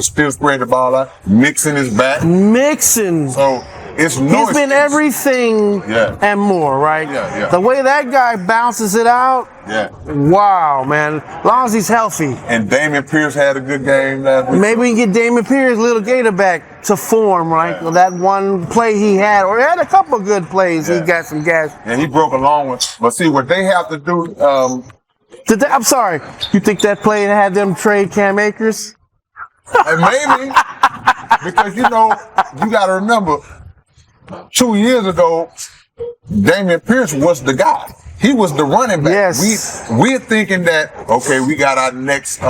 still spread the ball out. Mixon is back. So it's He's been everything and more, right? The way that guy bounces it out, wow, man. As long as he's healthy. And Dameon Pierce had a good game last week. Maybe we can get Dameon Pierce, little Gator, back to form, right? That one play he had, or he had a couple of good plays. He got some gas. And he broke a long one. But see, what they have to do... I'm sorry. You think that play had them trade Cam Akers? Maybe. Because, you know, you got to remember... 2 years ago, Dameon Pierce was the guy. He was the running back. Yes. We're thinking that, okay, we got our next,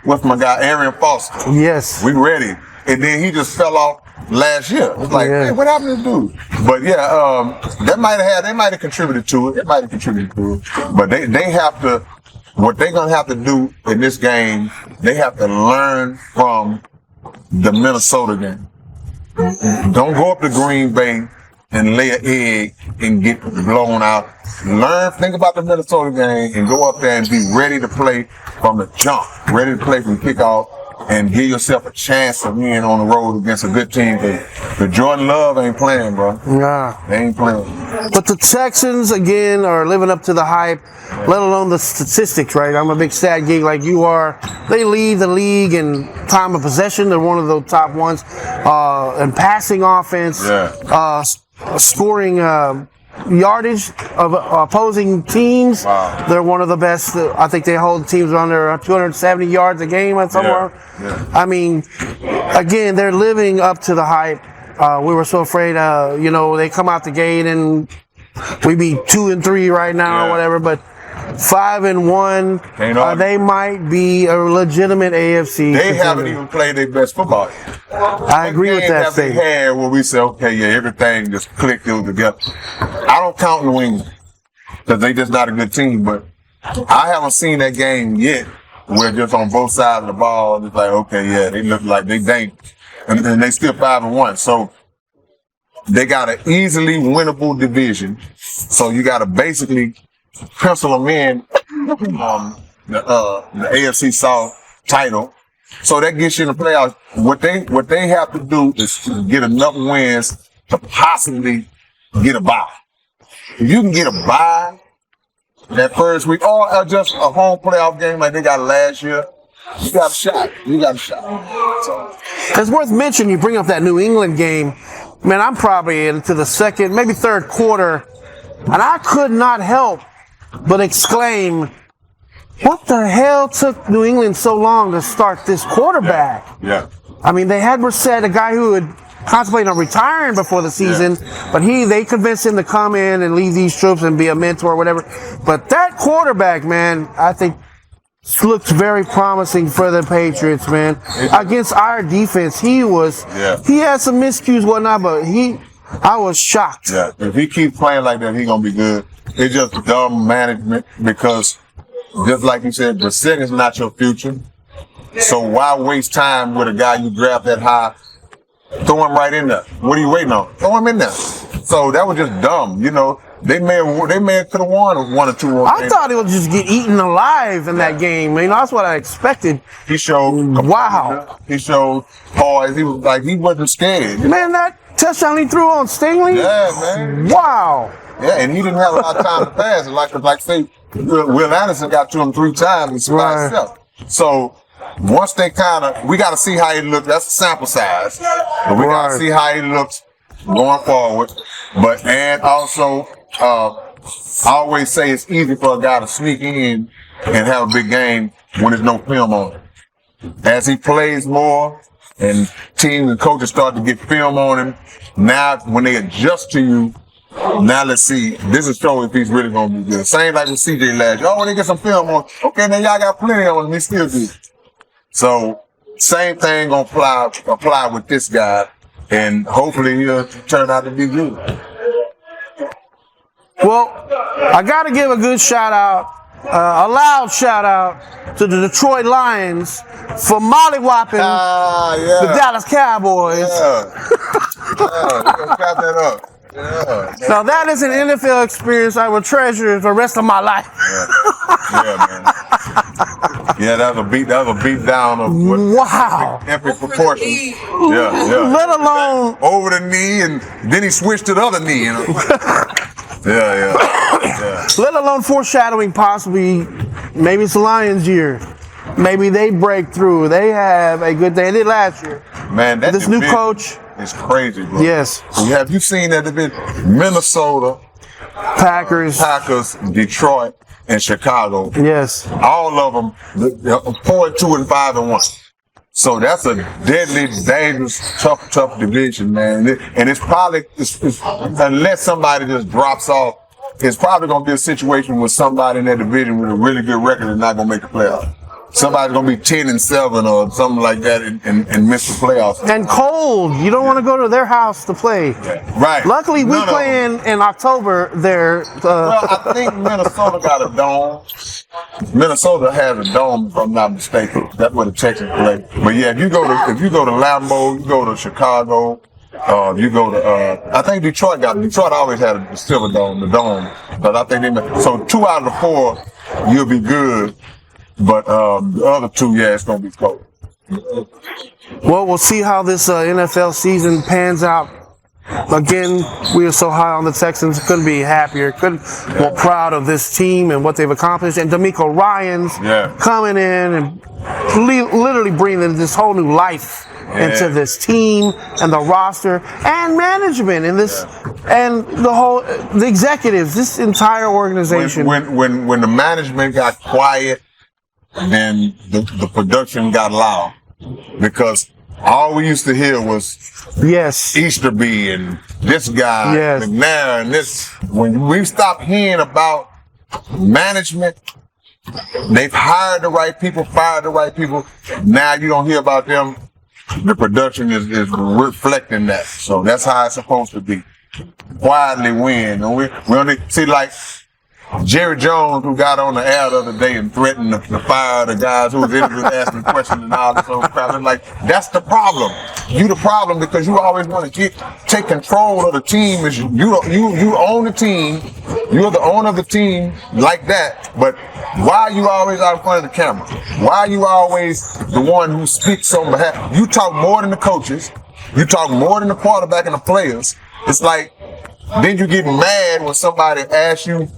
what's my guy, Arian Foster. Yes. We ready. And then he just fell off last year. It's like, hey, what happened to this dude? But they might have contributed to it. But they have to, what they're going to have to do in this game, they have to learn from the Minnesota game. Don't go up to Green Bay and lay an egg and get blown out. Think about the Minnesota game and go up there and be ready to play from the jump, ready to play from kickoff and give yourself a chance of being on the road against a good team. The Jordan Love ain't playing, bro. They ain't playing. But the Texans, again, are living up to the hype, let alone the statistics, right? I'm a big stat geek like you are. They lead the league in time of possession. They're one of the top ones. In passing offense, scoring yardage of opposing teams. They're one of the best. I think they hold teams under 270 yards a game somewhere. I mean, again, they're living up to the hype. We were so afraid, they come out the gate and we be 2-3 right now or whatever, but 5-1, they might be a legitimate AFC. They haven't even played their best football yet. I agree with that statement. They had where we say, okay, everything just clicked together. I don't count New England because they just not a good team, but I haven't seen that game yet where just on both sides of the ball, it's like, okay, they look like they dangerous. and they still 5-1. So they got an easily winnable division. So you got to basically pencil them in the AFC South title. So that gets you in the playoffs. What they have to do is get enough wins to possibly get a bye. If you can get a bye that first week, or just a home playoff game like they got last year, you got a shot. So. It's worth mentioning, you bring up that New England game. Man, I'm probably into the second, maybe third quarter, and I could not help but exclaim, what the hell took New England so long to start this quarterback? Yeah. I mean, they had Brissett, a guy who had contemplated on retiring before the season, but they convinced him to come in and lead these troops and be a mentor or whatever. But that quarterback, man, I think looks very promising for the Patriots, man. Against our defense, he had some miscues, whatnot, but I was shocked. Yeah, if he keeps playing like that, he's going to be good. It's just dumb management because, just like you said, Brissett is not your future. So why waste time with a guy you draft that high? Throw him right in there. What are you waiting on? Throw him in there. So that was just dumb, you know. They may could have won 1 or 2 more games. I thought he would just get eaten alive in that game. You know, that's what I expected. He showed He showed poise. He wasn't scared. Man, that touchdown he threw on Stingley. Yeah, man. Wow. Yeah, and he didn't have a lot of time to pass. Like say, Will Anderson got to him 3 times by himself. So once they we got to see how he looks. That's a sample size, but we got to see how he looks going forward. And also, I always say it's easy for a guy to sneak in and have a big game when there's no film on him. As he plays more and teams and coaches start to get film on him, now when they adjust to you, now let's see, this is showing if he's really going to be good. Same like with CJ last year. When they get some film on, okay, now y'all got plenty on him, he's still good. So, same thing gonna apply with this guy, and hopefully he'll turn out to be good. Well, I gotta give a good shout out, a loud shout out to the Detroit Lions for mollywopping the Dallas Cowboys. Clap that up. Now that is an NFL experience I will treasure the rest of my life. Man. Yeah, that was a beat down of epic proportions. Let alone over the knee, and then he switched to the other knee. You know? Let alone foreshadowing possibly maybe it's the Lions' year. Maybe they break through. They have a good day. They did last year. Man, this new coach. It's crazy, bro. Yes. Have you seen that division? Minnesota, Packers, Detroit, and Chicago. Yes. All of them 4-2 and 5-1. So that's a deadly, dangerous, tough division, man. And it's probably, unless somebody just drops off, it's probably going to be a situation where somebody in that division with a really good record is not going to make the playoffs. Somebody's going to be 10-7 or something like that and miss the playoffs. And cold. You don't want to go to their house to play. Right. Luckily, we play in October there. Well, I think Minnesota got a dome. Minnesota has a dome, if I'm not mistaken. That's where the Texans play. But yeah, if you go to Lambeau, you go to Chicago, you go to I think Detroit always had a silver dome, the dome. But I think so 2 out of the 4 you'll be good. But the other 2, it's gonna be close. Well, we'll see how this NFL season pans out. Again, we are so high on the Texans. Couldn't be happier. More proud of this team and what they've accomplished. And D'Amico Ryans coming in and literally bringing this whole new life into this team and the roster and management and this and the executives. This entire organization. When the management got quiet, then the production got loud because all we used to hear was Easterby and this guy McNair and this. When we stopped hearing about management, they've hired the right people, fired the right people. Now you don't hear about them. The production is reflecting that. So that's how it's supposed to be. Quietly win. We only see, like Jerry Jones, who got on the air the other day and threatened to fire the guys who was interviewed, asking questions and all this other crap. It's like, that's the problem. You the problem because you always want to take control of the team. You own the team. You're the owner of the team like that. But why are you always out in front of the camera? Why are you always the one who speaks on behalf? You talk more than the coaches. You talk more than the quarterback and the players. It's like, then you get mad when somebody asks you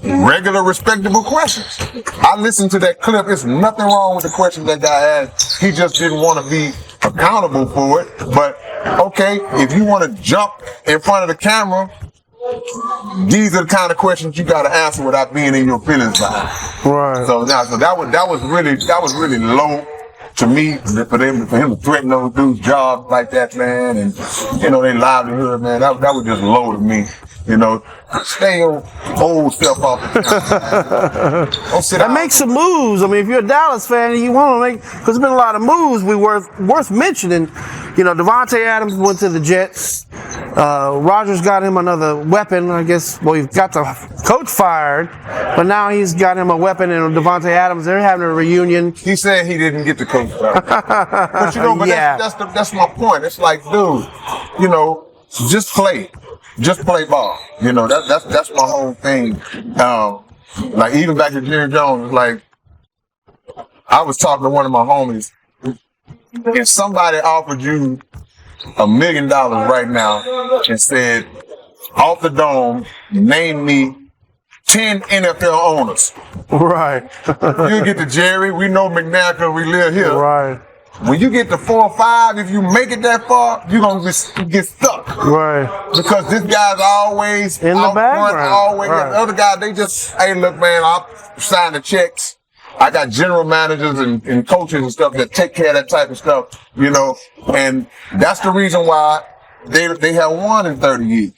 regular, respectable questions. I listened to that clip. There's nothing wrong with the question that guy asked. He just didn't want to be accountable for it. But, okay, if you want to jump in front of the camera, these are the kind of questions you got to answer without being in your feelings behind. Right. So that was really low to me for him to threaten those dudes' jobs like that, man, and you know, their livelihood, man. That was just low to me. You know, stay your old stuff off the camera. That makes some moves. I mean, if you're a Dallas fan and you want to make, because there's been a lot of moves worth mentioning. You know, Devontae Adams went to the Jets. Rodgers got him another weapon, I guess. Well, he got the coach fired, but now he's got him a weapon, and Devontae Adams, they're having a reunion. He said he didn't get the coach fired. But you know, that's my point. It's like, dude, you know, just play. Just play ball. You know, that's my whole thing. Like, even back to Jerry Jones, like, I was talking to one of my homies. If somebody offered you $1 million right now and said, off the dome, name me 10 NFL owners. Right. You get to Jerry, we know McNair because we live here. Right. When you get to 4 or 5, if you make it that far, you're going to get stuck. Right. Because this guy's always in the background. Always. Right. And the other guy, they just, hey, look, man, I'll sign the checks. I got general managers and coaches and stuff that take care of that type of stuff, you know. And that's the reason why they have won in 30 years.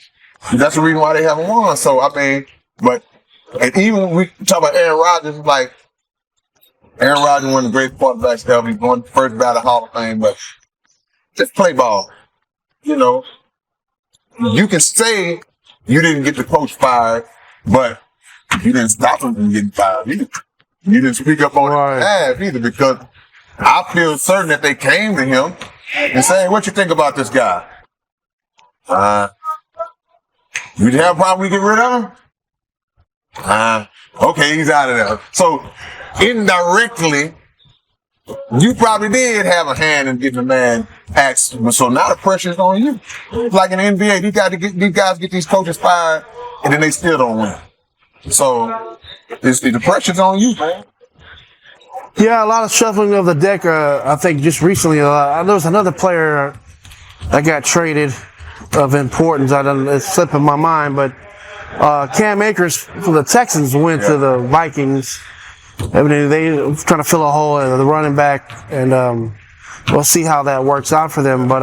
That's the reason why they haven't won. So, I mean, and even when we talk about Aaron Rodgers, like, Aaron Rodgers, one of the great quarterbacks ever. He's going first ballot Hall of Fame, but just play ball. You know, you can say you didn't get the coach fired, but you didn't stop him from getting fired either. You didn't speak up on his behalf either, because I feel certain that they came to him and saying, "What you think about this guy? You have a problem we get rid of him? Okay, he's out of there." So indirectly, you probably did have a hand in getting the man axed. So now the pressure's on you. Like in the NBA, these guys get these coaches fired, and then they still don't win. So the pressure's on you, man. Yeah, a lot of shuffling of the deck. I think just recently, there was another player that got traded of importance. It's slipping my mind, but Cam Akers for the Texans went to the Vikings. I mean, they trying to fill a hole in the running back, and we'll see how that works out for them. But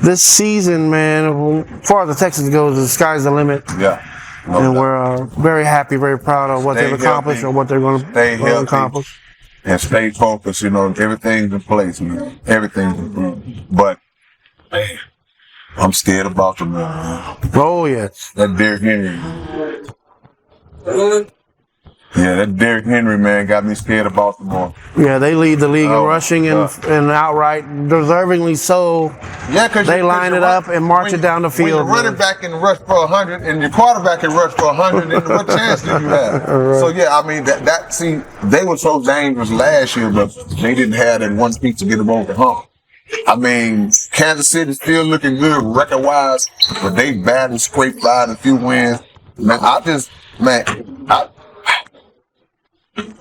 this season, man, as far as the Texans goes, the sky's the limit. Yeah. And we're very happy, very proud of what they've accomplished or what they're going to accomplish. And stay focused, you know, everything's in place, man. Everything's in place. But, man, I'm scared about them, man. Oh, yes. That Derrick Henry. Yeah, that Derrick Henry, man, got me scared of Baltimore. Yeah, they lead the league in rushing and outright, deservingly so. Yeah, because they line it up and march it down the field. When your running back can rush for 100 and your quarterback can rush for 100, then what chance do you have? Right. So, yeah, I mean, see, they were so dangerous last year, but they didn't have that one piece to get them over the hump. I mean, Kansas City still looking good record-wise, but they badly scraped by a few wins. Man,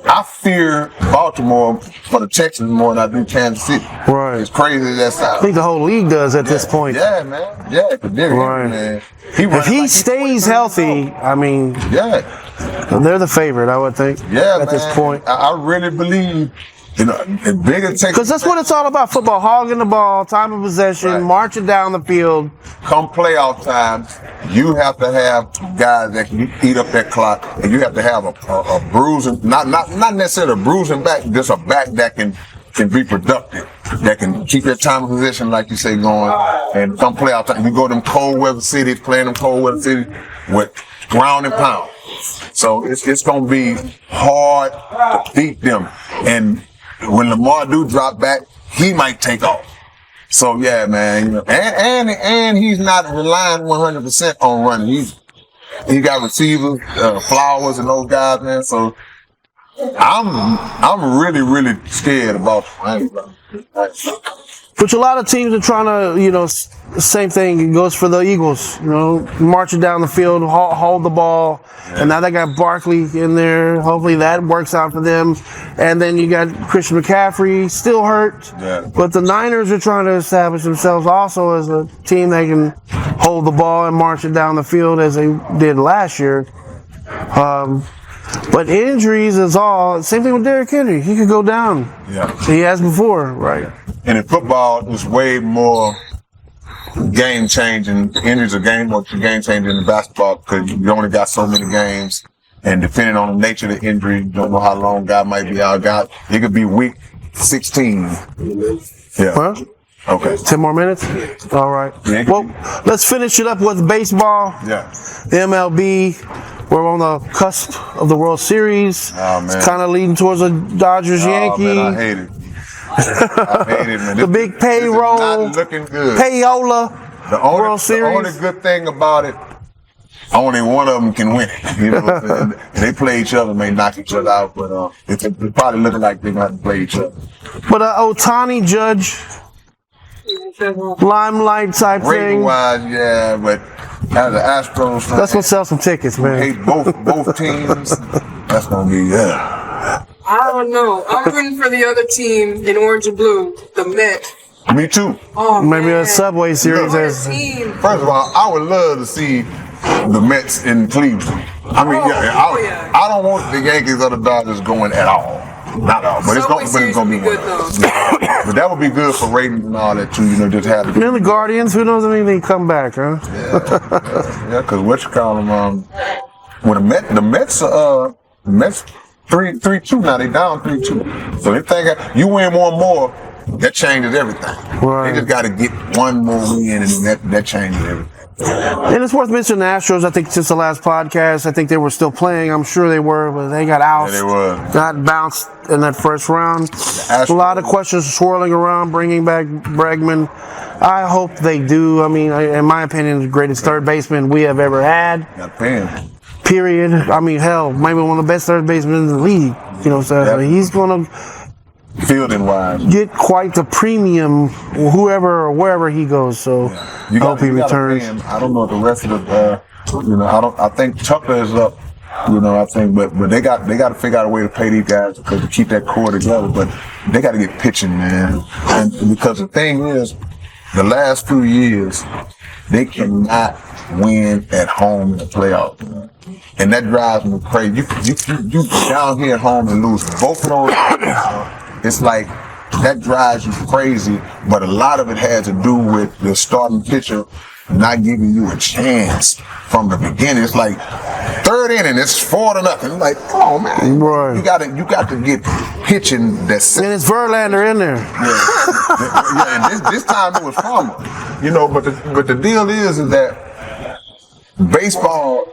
I fear Baltimore for the Texans more than I do Kansas City. Right. It's crazy that sounds. I think the whole league does at this point. Yeah, man. Yeah, right. Man. If he stays healthy, I mean, they're the favorite, I would think. Yeah, at this point. I really believe. You know, because that's what it's all about. Football, hogging the ball, time of possession, marching down the field. Come playoff time, you have to have guys that can eat up that clock, and you have to have a bruising, not necessarily a bruising back, just a back that can be productive, that can keep their time of possession, like you say, going. And come playoff time, you go to them cold weather cities, playing them cold weather cities with ground and pound. So it's going to be hard to beat them. And when Lamar do drop back, he might take off. So yeah, man, you know, and he's not relying 100% on running. He got receivers, Flowers, and those guys, man. So I'm really, really scared about the Which a lot of teams are trying to, you know, same thing goes for the Eagles. You know, marching down the field, hold the ball, and now they got Barkley in there. Hopefully that works out for them. And then you got Christian McCaffrey still hurt, but the Niners are trying to establish themselves also as a team that can hold the ball and march it down the field as they did last year. But injuries is all. Same thing with Derrick Henry. He could go down. Yeah. He has before, right? And in football, it's way more game-changing. Injuries are more game-changing than basketball because you only got so many games. And depending on the nature of the injury, you don't know how long guy might be out. It could be week 16. Yeah. Huh? Okay. 10 more minutes? All right. Yeah. Well, let's finish it up with baseball. Yeah. The MLB. We're on the cusp of the World Series. Oh, man. It's kind of leading towards a Dodgers-Yankee. Man, I hate it. I hate it, man. The big payroll. Not looking good. Payola. World Series. The only good thing about it, only one of them can win it. You know what I'm saying? And they play each other, may knock each other out, but it's probably looking like they're going to play each other. But Ohtani Judge, limelight type thing. Rating-wise, yeah, but as the Astros, that's gonna sell some tickets, man. Hate both teams. That's gonna be I don't know. I'm rooting for the other team in orange and blue, the Mets. Me too. Oh, maybe man. a Subway Series. First of all, I would love to see the Mets in Cleveland. I mean, I don't want the Yankees or the Dodgers going at all. Not all, but it's gonna be good though. But that would be good for ratings and all that too. You know, just have. And then the Guardians. Who knows if they come back, huh? Yeah, because what you call them? When the Mets 3-2 now. They down 3-2. So they think you win one more, that changes everything. Right. They just got to get one more win, and that changes everything. And it's worth mentioning the Astros. I think since the last podcast, I think they were still playing. I'm sure they were, but they got out. Yeah, they were. Got bounced in that first round. A lot of questions swirling around, bringing back Bregman. I hope they do. I mean, in my opinion, the greatest third baseman we have ever had. Period. I mean, hell, maybe one of the best third basemen in the league. You know, so he's going to fielding wise get quite the premium, whoever or wherever he goes. So I hope he returns. I don't know the rest of the. I think Tucker is up. You know, I think, but they got to figure out a way to pay these guys because to keep that core together. But they got to get pitching, man. And because the thing is, the last few years they cannot win at home in the playoffs, and that drives me crazy. You down here at home and lose both of those. It's like that drives you crazy, but a lot of it has to do with the starting pitcher not giving you a chance from the beginning. It's like third inning, it's 4-0. It's like, come on, man, right. You got to get pitching that's. And it's Verlander in there. Yeah, and this time it was Farmer. You know, but the deal is that baseball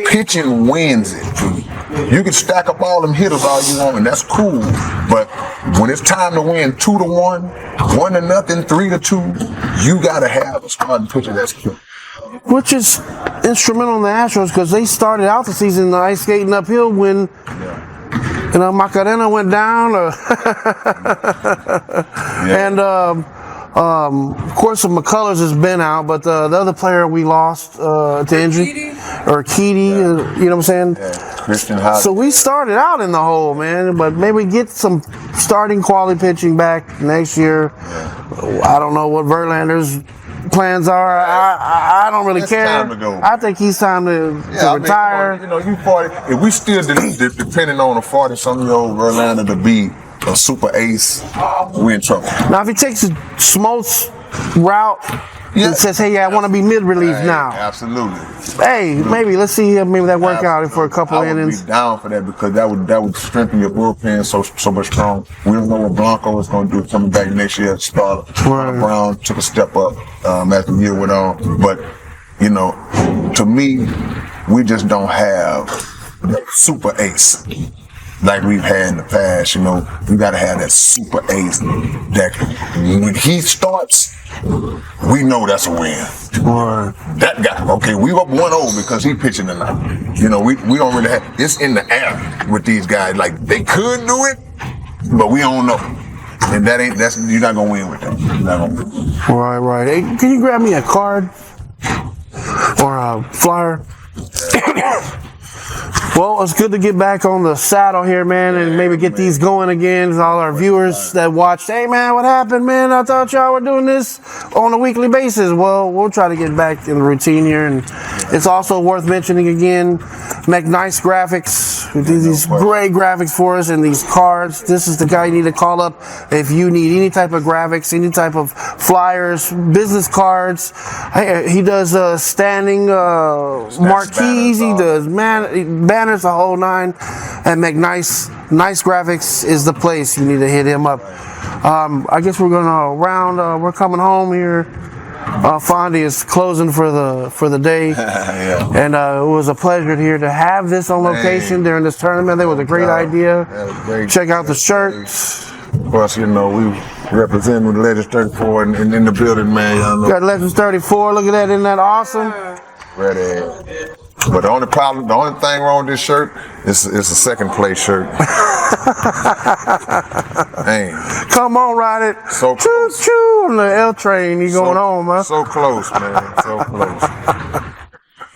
pitching wins it. You can stack up all them hitters all you want, and that's cool. But when it's time to win 2-1, 1-0, 3-2, you gotta have a starting pitcher that's good. Which is instrumental in the Astros because they started out the season ice skating uphill when Macarena went down, and of course McCullers has been out, but the other player we lost to injury, Urquidy, you know what I'm saying? Yeah, Christian Hodge. So we started out in the hole, man, but maybe get some starting quality pitching back next year. I don't know what Verlander's plans are. I don't really care. Time to go. I think he's time to retire. You know, you 40. If we still depending on a 40-something-year-old Verlander to be a super ace, we're in trouble. Now, if he takes a Smoltz route and says, "Hey, I want to be mid-relief now," absolutely. Hey, maybe let's see maybe that work out for a couple innings. I would be down for that because that would strengthen your bullpen so much strong. We don't know what Blanco is going to do coming back next year as a starter. Brown took a step up as the year went on, but you know, to me, we just don't have super ace like we've had in the past. You know, we got to have that super ace that when he starts, we know that's a win. That guy, okay, we up 1-0 because he pitching tonight. You know, we don't really have, it's in the air with these guys. Like, they could do it, but we don't know. And you're not going to win with that. You're not gonna win. Right. Hey, can you grab me a card or a flyer? Well, it's good to get back on the saddle here, man, and maybe get these going again. All our viewers that watched, hey, man, what happened, man? I thought y'all were doing this on a weekly basis. Well, we'll try to get back in the routine here. And it's also worth mentioning again, make nice graphics. We do these great graphics for us and these cards. This is the guy you need to call up if you need any type of graphics, any type of flyers, business cards. He does standing marquees. He does banners, the whole nine, and make nice graphics is the place. You need to hit him up. I guess we're gonna we're coming home here. Fonde is closing for the day. Yeah. And it was a pleasure here to have this on location during this tournament. It was a great idea. Check out the shirts. Of course, you know, we representing with Legends 34 in the building, man. You got Legends 34, look at that, isn't that awesome? Ready. But the only thing wrong with this shirt is it's a second place shirt. Dang. Come on, ride it. So close. Choo on the L train. You going home, huh? So close, man. So close.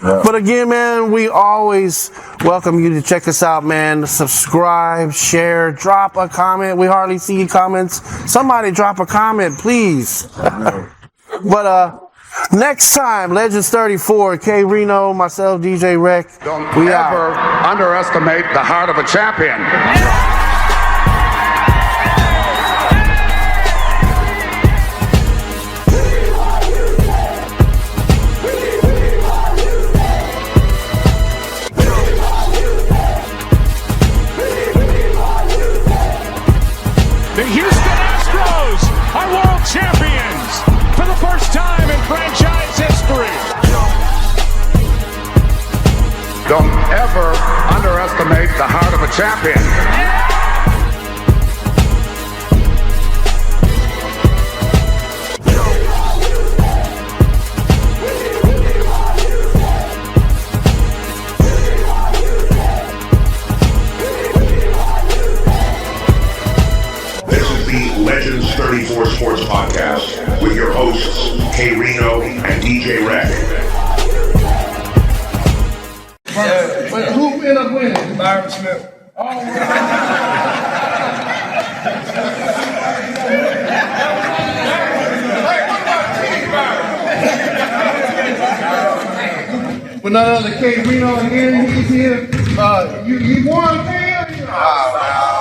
Yeah. But again, man, we always welcome you to check us out, man. Subscribe, share, drop a comment. We hardly see your comments. Somebody drop a comment, please. But next time, Legends 34, K-Rino, myself, DJ Wrekk. Don't ever underestimate the heart of a champion. The Houston Astros are world champions for the first time in franchise history. Don't ever underestimate the heart of a champion. Legends 34 Sports Podcast with your hosts, K-Rino and DJ Wrekk. But who ended up winning? Byron Smith. But none other K-Rino again, he's here. You won, man.